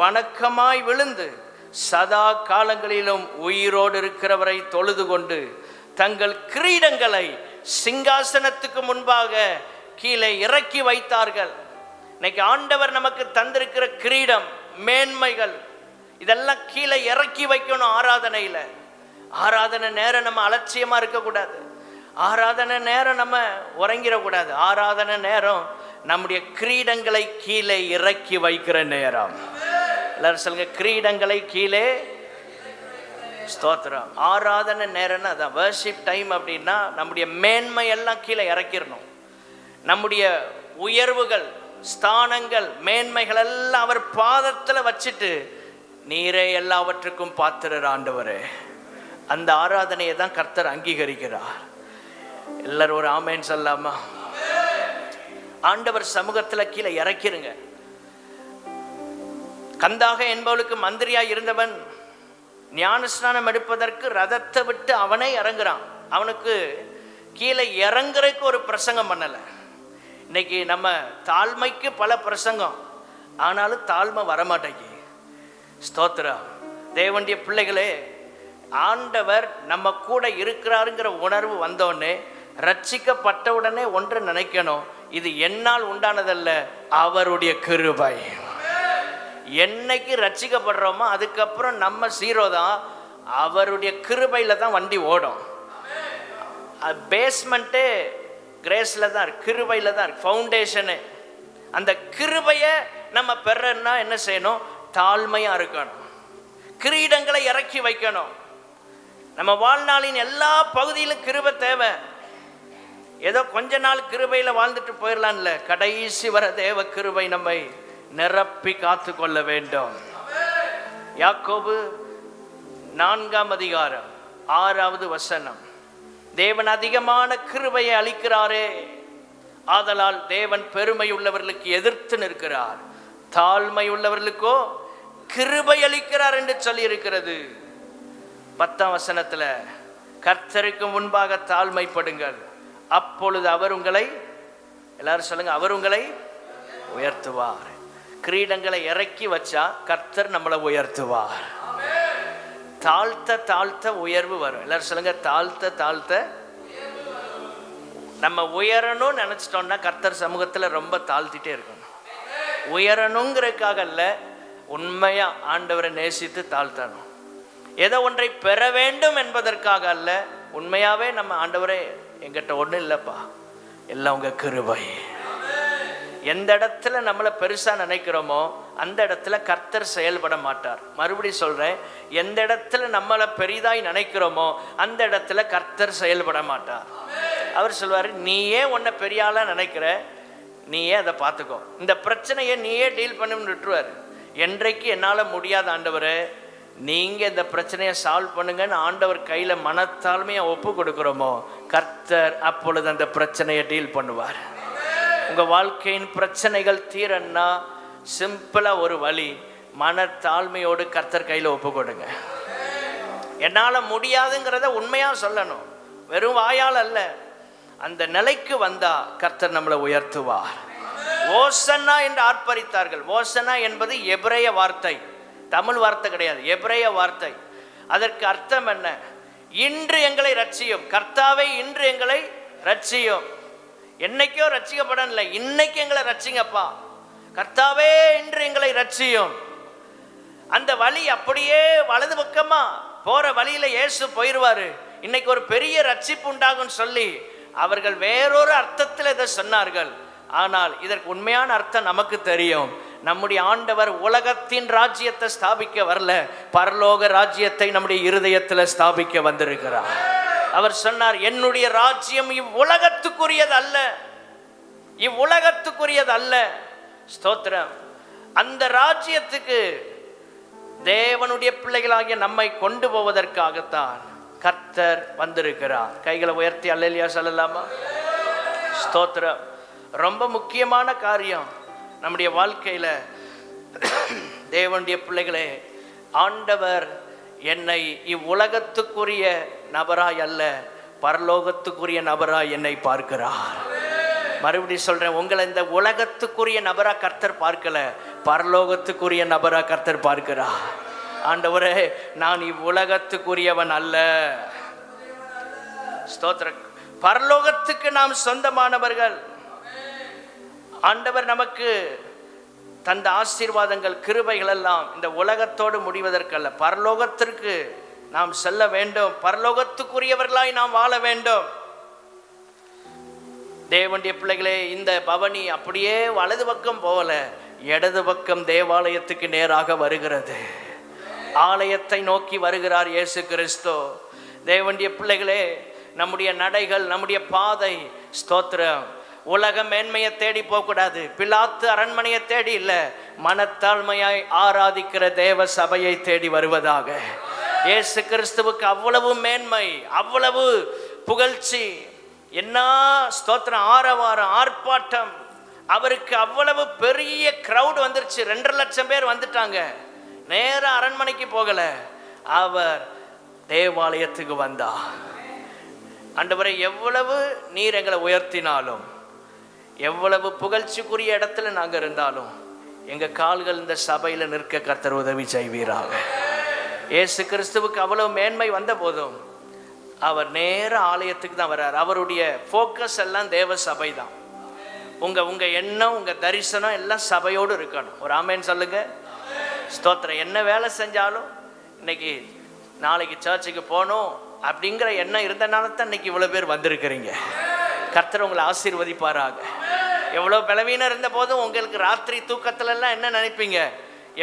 Speaker 1: வணக்கமாய் விழுந்து சதா காலங்களிலும் உயிரோடு இருக்கிறவரை தொழுது கொண்டு தங்கள் கிரீடங்களை சிங்காசனத்துக்கு முன்பாக கீழே இறக்கி வைத்தார்கள். இன்னைக்கு ஆண்டவர் நமக்கு தந்திருக்கிற கிரீடம், மேன்மைகள், இதெல்லாம் கீழே இறக்கி வைக்கணும். ஆராதனையில், ஆராதனை நேரம் நம்ம அலட்சியமா இருக்கக்கூடாது, ஆராதனை நேரம் நம்ம உறங்கிடக்கூடாது. ஆராதனை நேரம் நம்முடைய கிரீடங்களை கீழே இறக்கி வைக்கிற நேரம். எல்லாரும் சொல்லுங்க, கிரீடங்களை கீழே. ஸ்தோத்திரம். ஆராதனை நேரம்னா அதான், வர்ஷிப் டைம் அப்படின்னா நம்முடைய மேன்மை எல்லாம் கீழே இறக்கிடணும். நம்முடைய உயர்வுகள், ஸ்தானங்கள், மேன்மைகள் எல்லாம் அவர் பாதத்தில் வச்சுட்டு, நீரே எல்லாவற்றுக்கும் பாத்திரர் ஆண்டவரே. அந்த ஆராதனையை தான் கர்த்தர் அங்கீகரிக்கிறார். எல்லாரும் ஒரு ஆமேன் சொல்லாமா? ஆண்டவர் சமூகத்தில் கீழே இறக்கிருங்க. கந்தாக என்பவளுக்கு மந்திரியா இருந்தவன் ஞானஸ்நானம் எடுப்பதற்கு ரதத்தை விட்டு அவனே இறங்குறான். அவனுக்கு கீழே இறங்குறதுக்கு ஒரு பிரசங்கம் பண்ணலை. இன்னைக்கு நம்ம தாழ்மைக்கு பல பிரசங்கம், ஆனாலும் தாழ்மை வரமாட்டேங்கி. ஸ்தோத்திரம். தேவனுடைய பிள்ளைகளே, ஆண்டவர் நம்ம கூட இருக்கிறாருங்கிற உணர்வு வந்தோடனே, ரட்சிக்கப்பட்ட உடனே ஒன்று நினைக்கணும், இது என்னால் உண்டானதல்ல, அவருடைய கிருபை. என்னைக்கு ரட்சிக்கப்படுறோமோ அதுக்கப்புறம் நம்ம ஜீரோ தான். அவருடைய கிருபையில் தான் வண்டி ஓடும். பேஸ்மெண்ட்டு கிரேஸில் தான் இருக்கு, கிருபையில் தான் இருக்கு, ஃபவுண்டேஷனு. அந்த கிருபையை நம்ம பெறன்னா என்ன செய்யணும்? தாழ்மையாக இருக்கணும், கிரீடங்களை இறக்கி வைக்கணும். நம்ம வாழ்நாளின் எல்லா பகுதியிலும் கிருபை தேவை. ஏதோ கொஞ்ச நாள் கிருபையில் வாழ்ந்துட்டு போயிடலாம் இல்லை, கடைசி வர தேவ கிருபை நம்மை நிரப்பி காத்து கொள்ள வேண்டும். யாக்கோபு 4:6 தேவன் அதிகமான கிருபையை அளிக்கிறாரே, ஆதலால் தேவன் பெருமை உள்ளவர்களுக்கு எதிர்த்து நிற்கிறார், தாழ்மை உள்ளவர்களுக்கோ கிருபை அளிக்கிறார் என்று சொல்லி இருக்கிறது. 10 கர்த்தருக்கு முன்பாக தாழ்மைப்படுங்கள், அப்பொழுது அவர் உங்களை, எல்லாரும் சொல்லுங்க, அவர் உங்களை உயர்த்துவார். கிரீடங்களை இறக்கி வச்சா கர்த்தர் நம்மளை உயர்த்துவார். தாழ்த்த தாழ்த்த உயர்வு வரும். எல்லாரும் சொல்லுங்க, தாழ்த்த தாழ்த்த. நம்ம உயரணும்னு நினைச்சிட்டோம்னா கர்த்தர் சமூகத்தில் ரொம்ப தாழ்த்திட்டே இருக்கணும். உயரணுங்கிறதுக்காக அல்ல, உண்மையா ஆண்டவரை நேசித்து தாழ்த்தணும். ஏதோ ஒன்றை பெற வேண்டும் என்பதற்காக அல்ல, உண்மையாவே நம்ம ஆண்டவரே எங்கிட்ட ஒன்றும் இல்லைப்பா, எல்லாம் உங்க கிருபை. எந்த இடத்துல நம்மளை பெருசா நினைக்கிறோமோ அந்த இடத்துல கர்த்தர் செயல்பட மாட்டார். மறுபடியும் சொல்றேன், எந்த இடத்துல நம்மளை பெரிதாய் நினைக்கிறோமோ அந்த இடத்துல கர்த்தர் செயல்பட மாட்டார். அவர் சொல்வாரு, நீயே உன்னை பெரிய ஆளா நினைக்கிற, நீயே அதை பார்த்துக்கோ, இந்த பிரச்சனையை நீயே டீல் பண்ணுன்னு விட்டுருவாரு. என்றைக்கு என்னால் முடியாத ஆண்டவரே நீங்கள் இந்த பிரச்சனையை சால்வ் பண்ணுங்கன்னு ஆண்டவர் கையில் மனத்தாழ்மையாக ஒப்பு கொடுக்குறோமோ கர்த்தர் அப்பொழுது அந்த பிரச்சனையை டீல் பண்ணுவார். உங்கள் வாழ்க்கையின் பிரச்சனைகள் தீரன்னா சிம்பிளாக ஒரு வழி, மனத்தாழ்மையோடு கர்த்தர் கையில் ஒப்பு கொடுங்க. என்னால் முடியாதுங்கிறத உண்மையாக சொல்லணும், வெறும் வாயால் அல்ல. அந்த நிலைக்கு வந்தால் கர்த்தர் நம்மளை உயர்த்துவார். ஓசன்னா என்று ஆர்ப்பரித்தார்கள். ஓசன்னா என்பது எபிரேய வார்த்தை, தமிழ் வார்த்தை கிடையாது, எபிரேய வார்த்தை. அதற்கு அர்த்தம் என்ன? இன்று எங்களை ரட்சியும் கர்த்தாவே, இன்று எங்களை ரட்சியும். என்னைக்கோ ரட்சிக்கப்படல, இன்னைக்கு எங்களை ரட்சிங்கப்பா கர்த்தாவே, இன்று எங்களை ரட்சியும். அந்த வழி அப்படியே வலது பக்கமா போற வழியில இயேசு போயிடுவாரு. இன்னைக்கு ஒரு பெரிய ரட்சிப்பு உண்டாகும் சொல்லி அவர்கள் வேறொரு அர்த்தத்தில் இதை சொன்னார்கள். ஆனால் இதற்கு உண்மையான அர்த்தம் நமக்கு தெரியும். நம்முடைய ஆண்டவர் உலகத்தின் ராஜ்யத்தை ஸ்தாபிக்க வரல, பரலோக ராஜ்யத்தை நம்முடைய இருதயத்தில் ஸ்தாபிக்க வந்திருக்கிறார். அவர் சொன்னார், என்னுடைய ராஜ்யம் இவ்வுலகத்துக்குரியது அல்ல, இவ்வுலகத்துக்குரியது அல்ல. ஸ்தோத்திரம். அந்த ராஜ்யத்துக்கு தேவனுடைய பிள்ளைகளாகிய நம்மை கொண்டு போவதற்காகத்தான் கர்த்தர் வந்திருக்கிறார். கைகளை உயர்த்தி அல்லேலூயா சொல்லலாமா? ஸ்தோத்திரம். ரொம்ப முக்கியமான காரியம் நம்முடைய வாழ்க்கையில். தேவனுடைய பிள்ளைகளே, ஆண்டவர் என்னை இவ்வுலகத்துக்குரிய நபராய் அல்ல, பரலோகத்துக்குரிய நபராய் என்னை பார்க்கிறார். மறுபடியும் சொல்றேன், உங்களை இந்த உலகத்துக்குரிய நபரா கர்த்தர் பார்க்கல, பரலோகத்துக்குரிய நபரா கர்த்தர் பார்க்கிறார். ஆண்டவரே, நான் இவ்வுலகத்துக்குரியவன் அல்ல. ஸ்தோத்திரம். பரலோகத்துக்கு நாம் சொந்தமானவர்கள். ஆண்டவர் நமக்கு தந்த ஆசீர்வாதங்கள், கிருபைகள் எல்லாம் இந்த உலகத்தோடு முடிவதற்கல்ல, பரலோகத்திற்கு நாம் செல்ல வேண்டும். பரலோகத்துக்குரியவர்களாய் நாம் வாழ வேண்டும். தேவனுடைய பிள்ளைகளே, இந்த பவனி அப்படியே வலது பக்கம் போகல, இடது பக்கம் தேவாலயத்துக்கு நேராக வருகிறது. ஆலயத்தை நோக்கி வருகிறார் இயேசு கிறிஸ்து. தேவனுடைய பிள்ளைகளே, நம்முடைய நடைகள், நம்முடைய பாதை, ஸ்தோத்திரம், உலக மேன்மையை தேடி போகக்கூடாது, பிலாத்து அரண்மனையை தேடி இல்லை, மனத்தாழ்மையாய் ஆராதிக்கிற தேவ சபையை தேடி வருவதாக. இயேசு கிறிஸ்துவுக்கு அவ்வளவு மேன்மை, அவ்வளவு புகழ்ச்சி, என்ன ஸ்தோத்திரம், ஆரவாரம், ஆர்ப்பாட்டம். அவருக்கு அவ்வளவு பெரிய கிரவுட் வந்துருச்சு, 2.5 லட்சம் பேர் வந்துட்டாங்க. நேரா அரண்மனைக்கு போகல, அவர் தேவாலயத்துக்கு வந்தா. ஆண்டவரே, எவ்வளவு நீர் எங்களை உயர்த்தினாலும், எவ்வளவு புகழ்ச்சிக்குரிய இடத்துல நாங்கள் இருந்தாலும், எங்கள் கால்கள் இந்த சபையில் நிற்க கர்த்தர் உதவி செய்வீராக. இயேசு கிறிஸ்துவுக்கு அவ்வளவு மேன்மை வந்த போதும் அவர் நேர ஆலயத்துக்கு தான் வர்றார். அவருடைய ஃபோக்கஸ் எல்லாம் தேவ சபை தான். உங்கள் எண்ணம், உங்கள் தரிசனம் எல்லாம் சபையோடு இருக்கணும். ஒரு ஆமேன் சொல்லுங்க. ஸ்தோத்திரம். என்ன வேலை செஞ்சாலும் இன்னைக்கு நாளைக்கு சர்ச்சுக்கு போகணும் அப்படிங்கிற எண்ணம் இருந்தனால தான் இன்னைக்கு இவ்வளோ பேர் வந்திருக்கிறீங்க. கர்த்தர் உங்களை ஆசீர்வதிப்பாராக. எவ்வளோ பலவீனம் இருந்த போதும் உங்களுக்கு ராத்திரி தூக்கத்துலலாம் என்ன நினைப்பீங்க?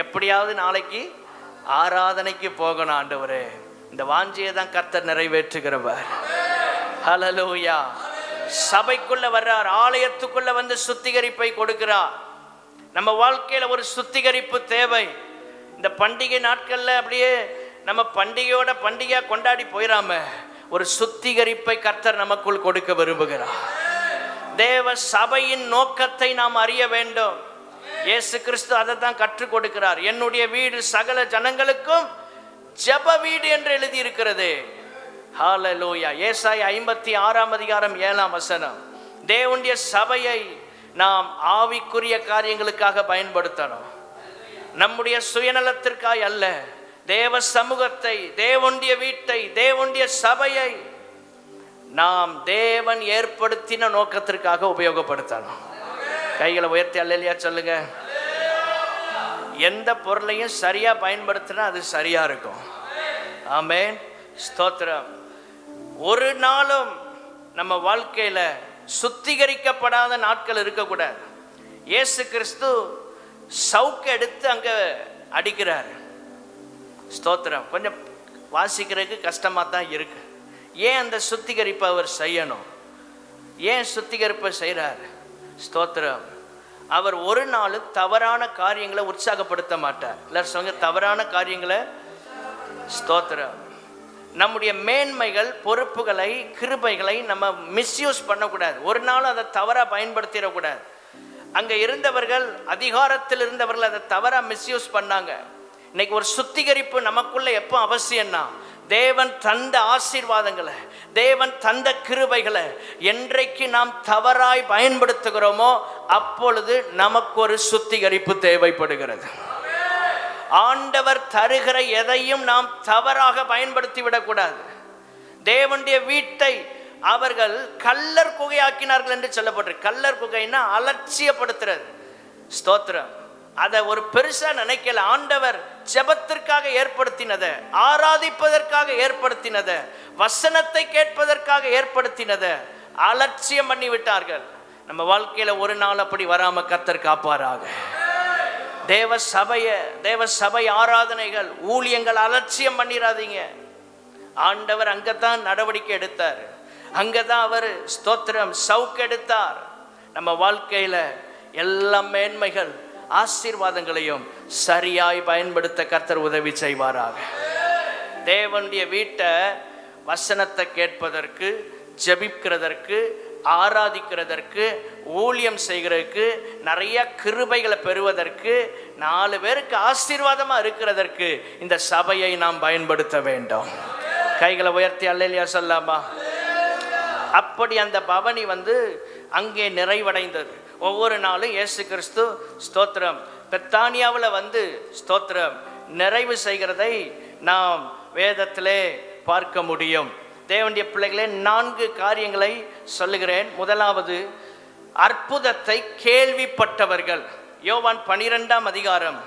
Speaker 1: எப்படியாவது நாளைக்கு ஆராதனைக்கு போகணும் ஆண்டவரே. இந்த வாஞ்சியை தான் கர்த்தர் நிறைவேற்றுகிறவர். ஹல்லேலூயா. சபைக்குள்ள வர்றார், ஆலயத்துக்குள்ள வந்து சுத்திகரிப்பை கொடுக்கிறார். நம்ம வாழ்க்கையில ஒரு சுத்திகரிப்பு தேவை. இந்த பண்டிகை நாட்கள்ல அப்படியே நம்ம பண்டிகையோட பண்டிகையா கொண்டாடி போயிடாம ஒரு சுத்திகரிப்பை கர்த்தர் நமக்குள் கொடுக்க விரும்புகிறார். தேவ சபையின் நோக்கத்தை நாம் அறிய வேண்டும். இயேசு கிறிஸ்து அதை தான் கற்றுக் கொடுக்கிறார். என்னுடைய வீடு சகல ஜனங்களுக்கும் ஜெப வீடு என்று எழுதி இருக்கிறது. ஹல்லேலூயா. ஏசாயா 56:7 தேவனுடைய சபையை நாம் ஆவிக்குரிய காரியங்களுக்காக பயன்படுத்தணும். நம்முடைய சுயநலத்திற்காக அல்ல, தேவ சமூகத்தை, தேவனுடைய வீட்டை, தேவனுடைய சபையை நாம் தேவன் ஏற்படுத்தின நோக்கத்திற்காக உபயோகப்படுத்தணும். கைகளை உயர்த்தி அல்லேலூயா சொல்லுங்க. எந்த பொருளையும் சரியா பயன்படுத்தினா அது சரியா இருக்கும். ஆமென். ஸ்தோத்திரம். ஒரு நாளும் நம்ம வாழ்க்கையில சுத்திகரிக்கப்படாத நாட்கள் இருக்கக்கூடாது. இயேசு கிறிஸ்து சவுக்கு எடுத்து அங்க அடிக்கிறார். ஸ்தோத்திரம். கொஞ்சம் வாசிக்கிறதுக்கு கஷ்டமா தான் இருக்கு. ஏன் அந்த சுத்திகரிப்பை அவர் செய்யணும்? ஏன் சுத்திகரிப்பை செய்கிறார்? ஸ்தோத்திரம். அவர் ஒரு நாள் தவறான காரியங்களை உற்சாகப்படுத்த மாட்டார். எல்லாரும் சொல்லுங்க, தவறான காரியங்களை. ஸ்தோத்திரம். நம்முடைய மேன்மைகள், பொறுப்புகளை, கிருபைகளை நம்ம மிஸ்யூஸ் பண்ணக்கூடாது. ஒரு நாள் அதை தவறாக பயன்படுத்திடக்கூடாது. அங்கே இருந்தவர்கள், அதிகாரத்தில் இருந்தவர்கள் அதை தவறாக மிஸ்யூஸ் பண்ணாங்க. இன்னைக்கு ஒரு சுத்திகரிப்பு நமக்குள்ள எப்போ அவசியம்னா, தேவன் தந்த ஆசீர்வாதங்களை, தேவன் தந்த கிருபைகளை என்றைக்கு நாம் தவறாய் பயன்படுத்துகிறோமோ அப்பொழுது நமக்கு ஒரு சுத்திகரிப்பு தேவைப்படுகிறது. ஆண்டவர் தருகிற எதையும் நாம் தவறாக பயன்படுத்தி விடக்கூடாது. தேவனுடைய வீட்டை அவர்கள் கல்லர் குகையாக்கினார்கள் என்று சொல்லப்பட்டிருக்கு. கல்லர் குகைன்னா அலட்சியப்படுத்துறது. ஸ்தோத்திரம். அதை ஒரு பெருசா நினைக்கல. ஆண்டவர் ஜெபத்திற்காக ஏற்படுத்தினதை, ஆராதிப்பதற்காக ஏற்படுத்தினதை, வசனத்தை கேட்பதற்காக ஏற்படுத்தினதை அலட்சியம் பண்ணி விட்டார்கள். நம்ம வாழ்க்கையில ஒரு நாள் அப்படி வராம கர்த்தர் காப்பாராக. தேவ சபை ஆராதனைகள், ஊழியங்கள் அலட்சியம் பண்ணிடாதீங்க. ஆண்டவர் அங்கதான் நடவடிக்கை எடுத்தார். அங்கதான் அவர் ஸ்தோத்திரம் சவுக்கு எடுத்தார். நம்ம வாழ்க்கையில எல்லா மேன்மைகள், ஆசீர்வாதங்களையும் சரியாய் பயன்படுத்த கர்த்தர் உதவி செய்வாராக. தேவனுடைய வீட்டை வசனத்தை கேட்பதற்கு, ஜெபிக்கிறதற்கு, ஆராதிக்கிறதற்கு, ஊழியம் செய்கிறதுக்கு, நிறைய கிருபைகளை பெறுவதற்கு, 4 பேருக்கு ஆசீர்வாதமா இருக்கிறதற்கு இந்த சபையை நாம் பயன்படுத்த வேண்டும். கைகளை உயர்த்தி அல்லேலூயா சொல்லாமா. அப்படி அந்த பவனி அங்கே நிறைவடைந்தது. ஒவ்வொரு நாளும் இயேசு கிறிஸ்து ஸ்தோத்திரம் பெத்தானியாவில் ஸ்தோத்திரம் நிறைவு செய்கிறதை நாம் வேதத்திலே பார்க்க முடியும். தேவனுடைய பிள்ளைகளே, 4 காரியங்களை சொல்லுகிறேன். முதலாவது, அற்புதத்தை கேள்விப்பட்டவர்கள். யோவான் 12:18.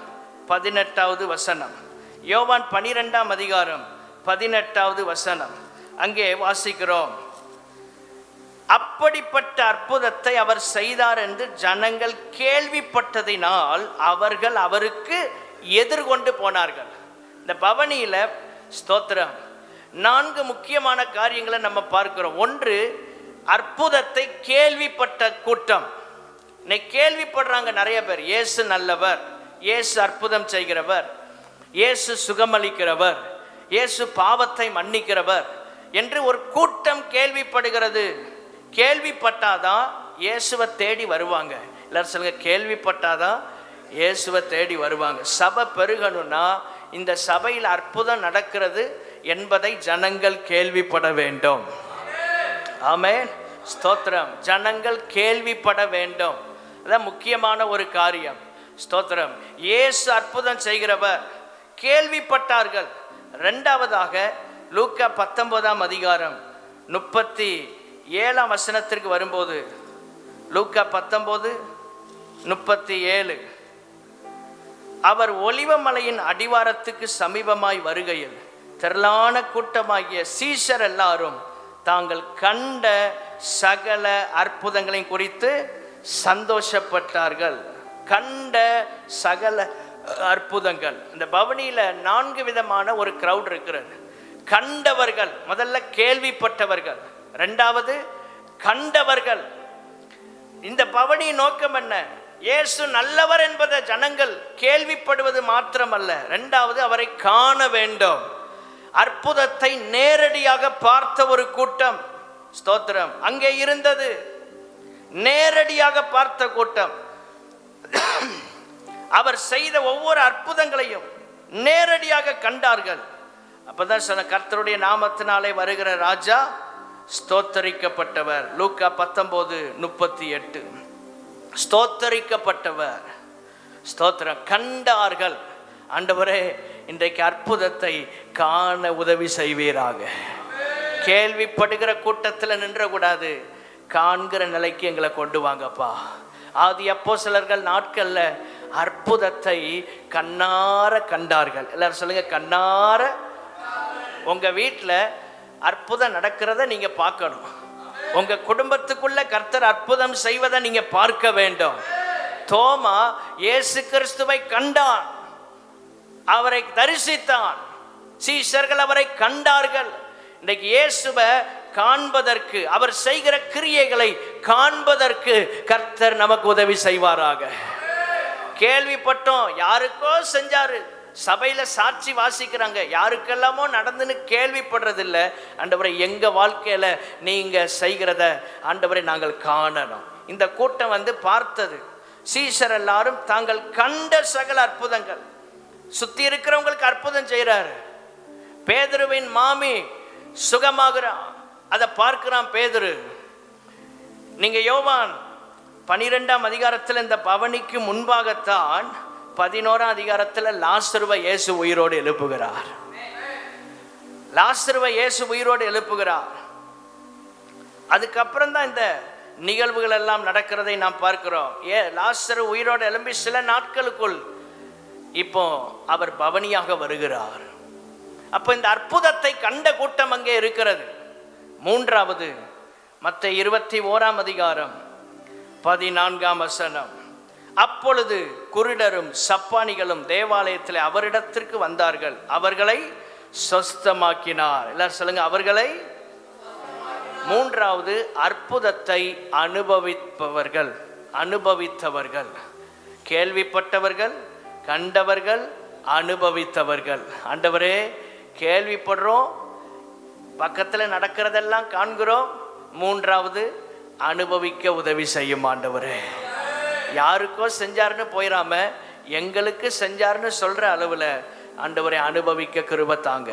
Speaker 1: யோவான் 12:18 அங்கே வாசிக்கிறோம். அப்படிப்பட்ட அற்புதத்தை அவர் செய்தார் என்று ஜனங்கள் கேள்விப்பட்டதினால் அவர்கள் அவருக்கு எதிர்கொண்டு போனார்கள். இந்த பவனியில ஸ்தோத்திரம் 4 முக்கியமான காரியங்களை நம்ம பார்க்கிறோம். ஒன்று, அற்புதத்தை கேள்விப்பட்ட கூட்டம். இன்னைக்கு கேள்விப்படுறாங்க நிறைய பேர். இயேசு நல்லவர், இயேசு அற்புதம் செய்கிறவர், இயேசு சுகமளிக்கிறவர், இயேசு பாவத்தை மன்னிக்கிறவர் என்று ஒரு கூட்டம் கேள்விப்படுகிறது. கேள்விப்பட்டாதான் இயேசுவை தேடி வருவாங்க. எல்லாரும் சொல்லுங்க, கேள்விப்பட்டாதான் இயேசுவை தேடி வருவாங்க. சபை பெருகணும்னா இந்த சபையில் அற்புதம் நடக்கிறது என்பதை ஜனங்கள் கேள்விப்பட வேண்டும். ஆமென். ஸ்தோத்திரம். ஜனங்கள் கேள்விப்பட வேண்டும். அதான் முக்கியமான ஒரு காரியம். ஸ்தோத்திரம். இயேசு அற்புதம் செய்கிறவர், கேள்விப்பட்டார்கள். இரண்டாவதாக லூக்கா 19:37 வரும்போது, லூக்கா 19:37 அவர் ஒலிவ மலையின் அடிவாரத்துக்கு சமீபமாய் வருகையில் திரளான கூட்டமாகிய சீஷர் எல்லாரும் தாங்கள் கண்ட சகல அற்புதங்களையும் குறித்து சந்தோஷப்பட்டார்கள். கண்ட சகல அற்புதங்கள். இந்த பவனியில் 4 விதமான ஒரு கிரவுட் இருக்கிறது. கண்டவர்கள், முதல்ல கேள்விப்பட்டவர்கள், இரண்டாவது கண்டவர்கள். இந்த பவனியின் நோக்கம் என்ன? இயேசு நல்லவர் என்பதை ஜனங்கள் கேள்விப்படுவது மாத்திரமல்ல, இரண்டாவது அவரை காண வேண்டும். அற்புதத்தை நேரடியாக பார்த்த ஒரு கூட்டம், ஸ்தோத்திரம், அங்கே இருந்தது. நேரடியாக பார்த்த கூட்டம். அவர் செய்த ஒவ்வொரு அற்புதங்களையும் நேரடியாக கண்டார்கள். அப்பதான் சொன்ன, கர்த்தருடைய நாமத்தினாலே வருகிற ராஜா ஸ்தோத்தரிக்கப்பட்டவர். லூக்கா 19:38. ஸ்தோத்தரிக்கப்பட்டவர். ஸ்தோத்திரம். கண்டார்கள். ஆண்டவரே, இன்றைக்கு அற்புதத்தை காண உதவி செய்வீராக. கேள்விப்படுகிற கூட்டத்தில் நின்றக்கூடாது, காண்கிற நிலைக்கு எங்களை கொண்டு வாங்கப்பா. ஆதி அப்போஸ்தலர்கள் நாட்கள்ல அற்புதத்தை கண்ணார கண்டார்கள். எல்லாரும் சொல்லுங்க, கண்ணார. உங்க வீட்டில் அற்புதம் நடக்கிறத நீங்க பார்க்கணும். உங்க குடும்பத்துக்குள்ள கர்த்தர் அற்புதம் செய்வதை நீங்க பார்க்க வேண்டும். தோமா இயேசு கிறிஸ்துவை கண்டான், அவரை தரிசித்தான். சீஷர்கள் அவரை கண்டார்கள். இன்றைக்கு இயேசுவை காண்பதற்கு, அவர் செய்கிற கிரியைகளை காண்பதற்கு கர்த்தர் நமக்கு உதவி செய்வாராக. கேள்விப்பட்டோம், யாருக்கோ செஞ்சாரு, சபையில சாட்சி வாசிக்கிறாங்க, யாருக்கெல்லாமோ நடந்துன்னு கேள்விப்படுறதில்லை. ஆண்டவரை, எங்க வாழ்க்கையில நீங்க செய்கிறத ஆண்டவரை நாங்கள் காணணும். இந்த கூட்டம் பார்த்தது. சீஷர் எல்லாரும் தாங்கள் கண்ட சகல அற்புதங்கள். சுத்தி இருக்கிறவங்களுக்கு அற்புதம் செய்யறாரு. பேதுருவின் மாமி சுகமாகிறான், அதை பார்க்கிறான் பேதுரு. நீங்க யோவான் 12ஆம் அதிகாரத்தில் இந்த பவனிக்கு முன்பாகத்தான் 11ஆம் அதிகாரத்தில் லாசருவை இயேசு உயிரோடு எழுப்புகிறார். லாசருவை இயேசு உயிரோடு எழுப்புகிறார். அதுக்கப்புறம் தான் இந்த நிகழ்வுகள் எல்லாம் நடக்கிறதை நாம் பார்க்கிறோம். லாசரு உயிரோடு எழும்பி சில நாட்களுக்குள் இப்போ அவர் பவனியாக வருகிறார். அப்போ இந்த அற்புதத்தை கண்ட கூட்டம் அங்கே இருக்கிறது. மூன்றாவது, மத்தேயு 21ஆம் அதிகாரம் 14ஆம் வசனம். அப்பொழுது குருடரும் சப்பானிகளும் தேவாலயத்தில் அவரிடத்திற்கு வந்தார்கள், அவர்களை சொஸ்தமாக்கினார். எல்லாரும் சொல்லுங்க, அவர்களை. மூன்றாவது, அற்புதத்தை அனுபவிப்பவர்கள், அனுபவித்தவர்கள். கேள்விப்பட்டவர்கள், கண்டவர்கள், அனுபவித்தவர்கள். ஆண்டவரே, கேள்விப்படுறோம், பக்கத்தில் நடக்கிறதெல்லாம் காண்கிறோம். மூன்றாவது, அனுபவிக்க உதவி செய்யும் ஆண்டவரே. யாருக்கோ செஞ்சாருன்னு போயிடாம எங்களுக்கு செஞ்சாருன்னு சொல்ற அளவில் ஆண்டவரை அனுபவிக்க கிருபை தாங்க.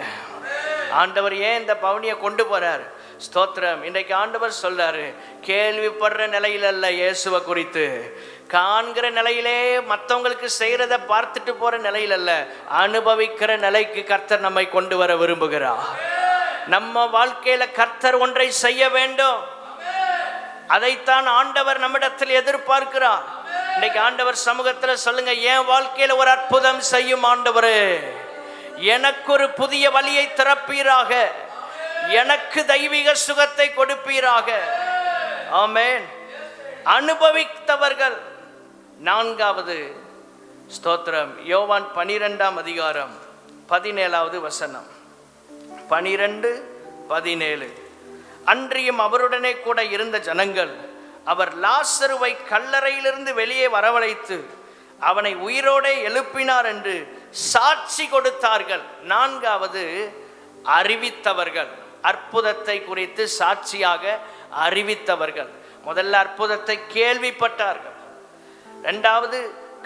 Speaker 1: ஆண்டவர் ஏன் இந்த பவனியை கொண்டு போறார்? ஸ்தோத்திரம். இன்றைக்கு ஆண்டவர் சொல்றாரு, கேள்விப்படுற நிலையில அல்ல இயேசுவை குறித்து, காண்கிற நிலையிலே மற்றவங்களுக்கு செய்யறத பார்த்துட்டு போற நிலையில அல்ல, அனுபவிக்கிற நிலைக்கு கர்த்தர் நம்மை கொண்டு வர விரும்புகிறார். நம்ம வாழ்க்கையில கர்த்தர் ஒன்றை செய்ய வேண்டும், அதைத்தான் ஆண்டவர் நம்மிடத்தில் எதிர்பார்க்கிறார். இன்னைக்கு ஆண்டவர் சமூகத்தில் சொல்லுங்க, என் வாழ்க்கையில ஒரு அற்புதம் செய்யும் ஆண்டவரே, எனக்கு ஒரு புதிய வழியை திறப்பீராக, எனக்கு தெய்வீக சுகத்தை கொடுப்பீராக. ஆமென். அனுபவித்தவர்கள். நான்காவது, ஸ்தோத்திரம், யோவான் 12ஆம் அதிகாரம் 17வது வசனம். 12:17. அன்றியும் அவருடனே கூட இருந்த ஜனங்கள் அவர் லாசருவை கல்லறையிலிருந்து வெளியே வரவழைத்து அவனை உயிரோடே எழுப்பினார் என்று சாட்சி கொடுத்தார்கள். நான்காவது, அறிவித்தவர்கள். அற்புதத்தை குறித்து சாட்சியாக அறிவித்தவர்கள். முதல்ல அற்புதத்தை கேள்விப்பட்டார்கள், இரண்டாவது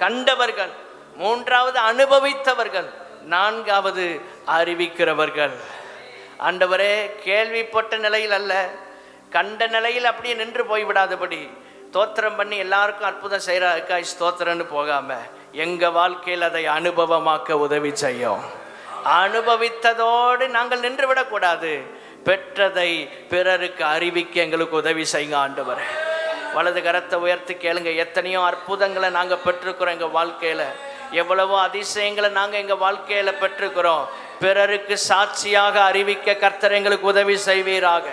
Speaker 1: கண்டவர்கள், மூன்றாவது அனுபவித்தவர்கள், நான்காவது அறிவிக்கிறவர்கள். ஆண்டவரே, கேள்விப்பட்ட நிலையில் அல்ல, கண்ட நிலையில் அப்படியே நின்று போய்விடாதபடி ஸ்தோத்திரம் பண்ணி எல்லாருக்கும் அற்புதம் செய்யறாருக்காய் ஸ்தோத்திரன்னு போகாம எங்க வாழ்க்கையில் அதை அனுபவமாக்க உதவி செய்யும். அனுபவித்ததோடு நாங்கள் நின்று விடக்கூடாது, பெற்றதை பிறருக்கு அறிவிக்க எங்களுக்கு உதவி செய்யுங்க ஆண்டவரே. வலது கரத்தை உயர்த்தி கேளுங்க. எத்தனையோ அற்புதங்களை நாங்கள் பெற்றிருக்கிறோம் எங்கள் வாழ்க்கையில். எவ்வளவோ அதிசயங்களை நாங்கள் எங்கள் வாழ்க்கையில் பெற்றுக்கிறோம். பிறருக்கு சாட்சியாக அறிவிக்க கர்த்தர் எங்களுக்கு உதவி செய்வீராக.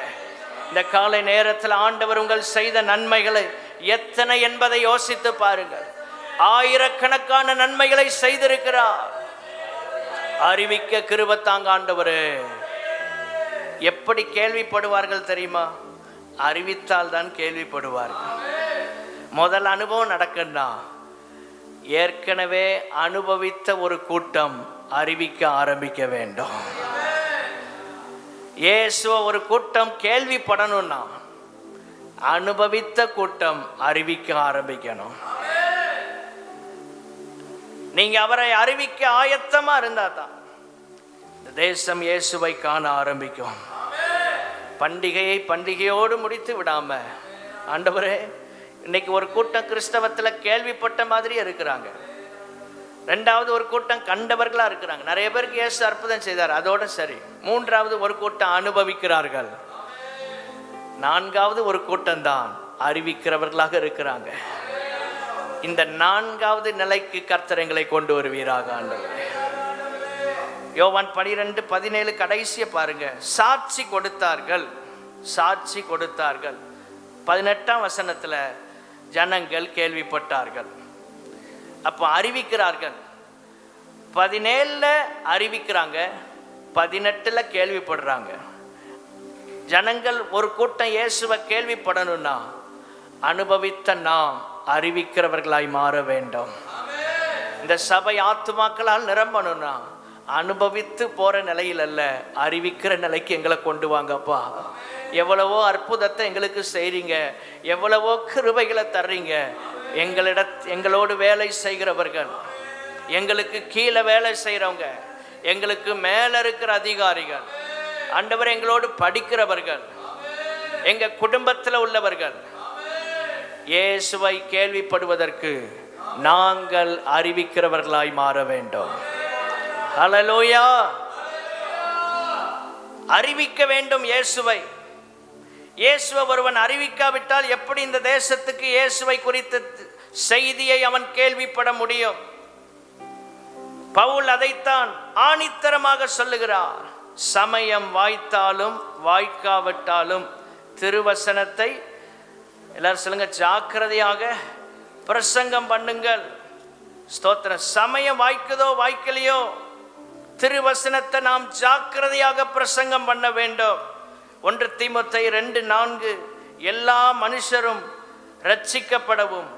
Speaker 1: இந்த காலை நேரத்தில் ஆண்டவர் உங்கள் செய்த நன்மைகளை எத்தனை என்பதை யோசித்து பாருங்கள். ஆயிரக்கணக்கான நன்மைகளை செய்திருக்கிறார். அறிவிக்க கிருபை தாங்க ஆண்டவரே. எப்படி கேள்விப்படுவார்கள் தெரியுமா? அறிவித்தால் தான் கேள்விப்படுவார்கள். முதல் அனுபவம் நடக்குன்னா ஏற்கனவே அனுபவித்த ஒரு கூட்டம் அறிவிக்க ஆரம்பிக்க வேண்டும். இயேசுவ ஒரு கூட்டம் கேள்விப்படணும்னா அனுபவித்த கூட்டம் அறிவிக்க ஆரம்பிக்கணும். நீங்க அவரை அறிவிக்க ஆயத்தமா இருந்தா தான் தேசம் இயேசுவை காண ஆரம்பிக்கும். பண்டிகையை பண்டிகையோடு முடித்து விடாம, ஆண்டவரே இன்னைக்கு ஒரு கூட்டம் கிறிஸ்தவத்தில் கேள்விப்பட்ட மாதிரி இருக்கிறாங்க. ரெண்டாவது ஒரு கூட்டம் கண்டவர்களா இருக்கிறாங்க. நிறைய பேருக்கு இயேசு அற்புதம் செய்தார், அதோட சரி. மூன்றாவது ஒரு கூட்டம் அனுபவிக்கிறார்கள். நான்காவது ஒரு கூட்டம் தான் அறிவிக்கிறவர்களாக இருக்கிறாங்க. இந்த நான்காவது நிலைக்கு கர்த்தர் எங்களை கொண்டு வருவீராக ஆண்டவரே. யோவான் 12:17 கடைசியை பாருங்க. சாட்சி கொடுத்தார்கள், சாட்சி கொடுத்தார்கள். 18ஆம் வசனத்தில் ஜனங்கள் கேள்விப்பட்டார்கள். அப்போ அறிவிக்கிறார்கள். 17 அறிவிக்கிறாங்க, 18 கேள்விப்படுறாங்க. ஜனங்கள் ஒரு கூட்டம் இயேசுவை கேள்விப்படணும்னா அனுபவித்த நாம் அறிவிக்கிறவர்களாய் மாற வேண்டும். இந்த சபை ஆத்துமாக்களால் நிரம்பணும்னா அனுபவித்து போற நிலையில் அல்ல, அறிவிக்கிற நிலைக்கு எங்களை கொண்டு வாங்கப்பா. எவ்வளவோ அற்புதத்தை எங்களுக்கு செய்றீங்க, எவ்வளவோ கிருபைகளை தர்றீங்க. எங்களோடு வேலை செய்கிறவர்கள், எங்களுக்கு கீழே வேலை செய்கிறவங்க, எங்களுக்கு மேலே இருக்கிற அதிகாரிகள், ஆண்டவர் எங்களோடு படிக்கிறவர்கள், எங்க குடும்பத்தில் உள்ளவர்கள் இயேசுவை கேள்விப்படுவதற்கு நாங்கள் அறிவிக்கிறவர்களாய் மாற வேண்டும். ஹல்லேலூயா. அறிவிக்க வேண்டும் இயேசுவை. இயேசுவை ஒருவன் அறிவிக்காவிட்டால் எப்படி இந்த தேசத்துக்கு இயேசுவை குறித்த செய்தியை அவன் கேள்விப்பட முடியும்? பவுல் அதைத்தான் ஆணித்தரமாக சொல்லுகிறார். சமயம் வாய்த்தாலும் வாய்க்காவிட்டாலும் திருவசனத்தை எல்லாரும் சொல்லுங்க, ஜாக்கிரதையாக பிரசங்கம் பண்ணுங்கள். ஸ்தோத்திரம். சமயம் வாய்க்குதோ வாய்க்கலையோ திருவசனத்தை நாம் ஜாக்கிரதையாக பிரசங்கம் பண்ண வேண்டும். 1 தீமோத்தேயு 2:4 எல்லா மனுஷரும் ரட்சிக்கப்படவும்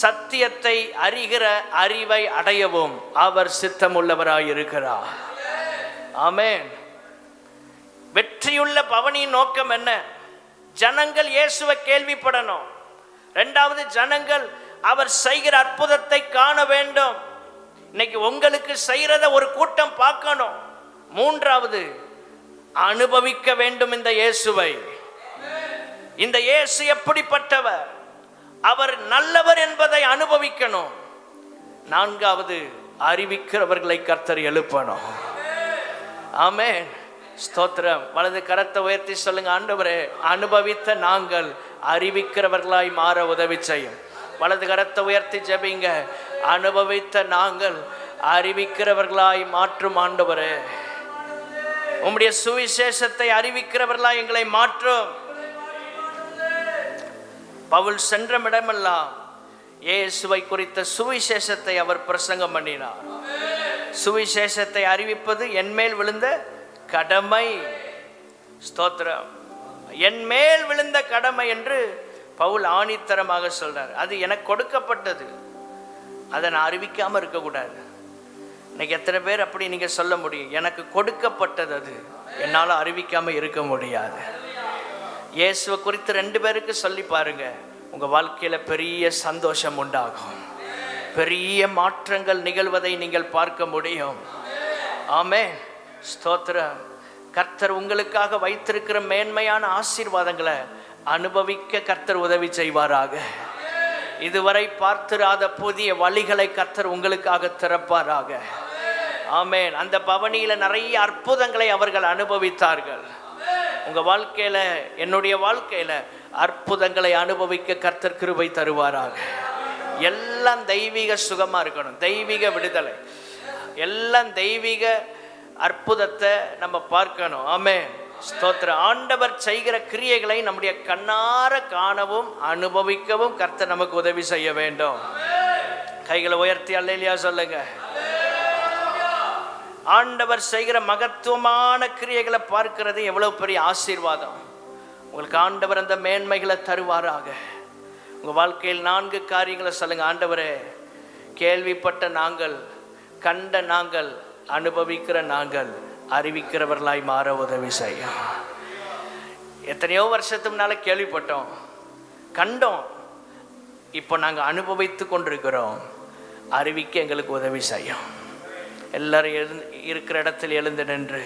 Speaker 1: சத்தியத்தை அறிகிற அறிவை அடையவும் அவர் சித்தமுள்ளவராயிருக்கிறார். ஆமென். வெற்றியுள்ள பவனியின் நோக்கம் என்ன? ஜனங்கள் இயேசுவை கேள்விப்படணும். இரண்டாவது, ஜனங்கள் அவர் செய்கிற அற்புதத்தை காண வேண்டும். இன்னைக்கு உங்களுக்கு செய்யறத ஒரு கூட்டம் பார்க்கணும். மூன்றாவது, அனுபவிக்க வேண்டும் இந்த இயேசுவை. இந்த இயேசு எப்படிப்பட்டவர், அவர் நல்லவர் என்பதை அனுபவிக்கணும். நான்காவது, அறிவிக்கிறவர்களை கர்த்தர் எழுப்பணும். ஆமென். ஸ்தோத்திரம். வலது கரத்தை உயர்த்தி சொல்லுங்க, ஆண்டவரே அனுபவித்த நாங்கள் அறிவிக்கிறவர்களாய் மாற உதவி செய்யும். வலது கரத்தை உயர்த்தி ஜெபிங்க. அனுபவித்த நாங்கள் அறிவிக்கிறவர்களாய் மாற்றும் ஆண்டவரே. உம்முடைய சுவிசேஷத்தை அறிவிக்கிறவர்களாய் எங்களை மாற்றும். பவுல் சென்ற இடமெல்லாம் இயேசுவை குறித்த சுவிசேஷத்தை அவர் பிரசங்கம் பண்ணினார். சுவிசேஷத்தை அறிவிப்பது என்மேல் விழுந்த கடமை. ஸ்தோத்திரம். என்மேல் விழுந்த கடமை என்று பவுல் ஆணித்தரமாக சொல்றார். அது எனக்கு கொடுக்கப்பட்டது, அதை நான் அறிவிக்காம இருக்கக்கூடாது. இன்னைக்கு எத்தனை பேர் அப்படி நீங்க சொல்ல முடியும்? எனக்கு கொடுக்கப்பட்டது, அது என்னால் அறிவிக்காம இருக்க முடியாது. இயேசுவை குறித்து 2 பேருக்கு சொல்லி பாருங்க, உங்க வாழ்க்கையில பெரிய சந்தோஷம் உண்டாகும். பெரிய மாற்றங்கள் நிகழ்வதை நீங்கள் பார்க்க முடியும். ஆமென். ஸ்தோத்திரம். கர்த்தர் உங்களுக்காக வைத்திருக்கிற மேன்மையான ஆசீர்வாதங்களை அனுபவிக்க கர்த்தர் உதவி செய்வாராக. இதுவரை பார்த்திராத புதிய வழிகளை கர்த்தர் உங்களுக்காக திறப்பாராக. ஆமென். அந்த பவனியில நிறைய அற்புதங்களை அவர்கள் அனுபவித்தார்கள். உங்க வாழ்க்கையில, என்னுடைய வாழ்க்கையில அற்புதங்களை அனுபவிக்க கர்த்தர் கிருபை தருவாராக. எல்லாம் தெய்வீக சுகமாக இருக்கணும், தெய்வீக விடுதலை, எல்லாம் தெய்வீக அற்புதத்தை நம்ம பார்க்கணும். ஆமென், ஸ்தோத்திரம். ஆண்டவர் செய்கிற கிரியைகளை நம்முடைய கண்ணார காணவும் அனுபவிக்கவும் கர்த்தர் நமக்கு உதவி செய்ய வேண்டும். கைகளை உயர்த்தி அல்லேலூயா சொல்லுங்க. ஆண்டவர் செய்கிற மகத்துவமான கிரியைகளை பார்க்கிறது எவ்வளவு பெரிய ஆசீர்வாதம். உங்களுக்கு ஆண்டவர் அந்த மேன்மைகளை தருவாராக. உங்கள் வாழ்க்கையில் 4 காரியங்களை சொல்லுங்க. ஆண்டவரே, கேள்விப்பட்ட நாங்கள், கண்ட நாங்கள், அனுபவிக்கிற நாங்கள் அறிவிக்கிறவர்களாய் மாற உதவி செய்யும். எத்தனையோ வருஷத்துக்கு முன்னால கேள்விப்பட்டோம், கண்டோம், இப்போ நாங்கள் அனுபவித்து கொண்டிருக்கிறோம். அறிவிக்க எங்களுக்கு உதவி செய்யும். எல்லாரும் இருக்கிற இடத்தில் எழுந்து நின்று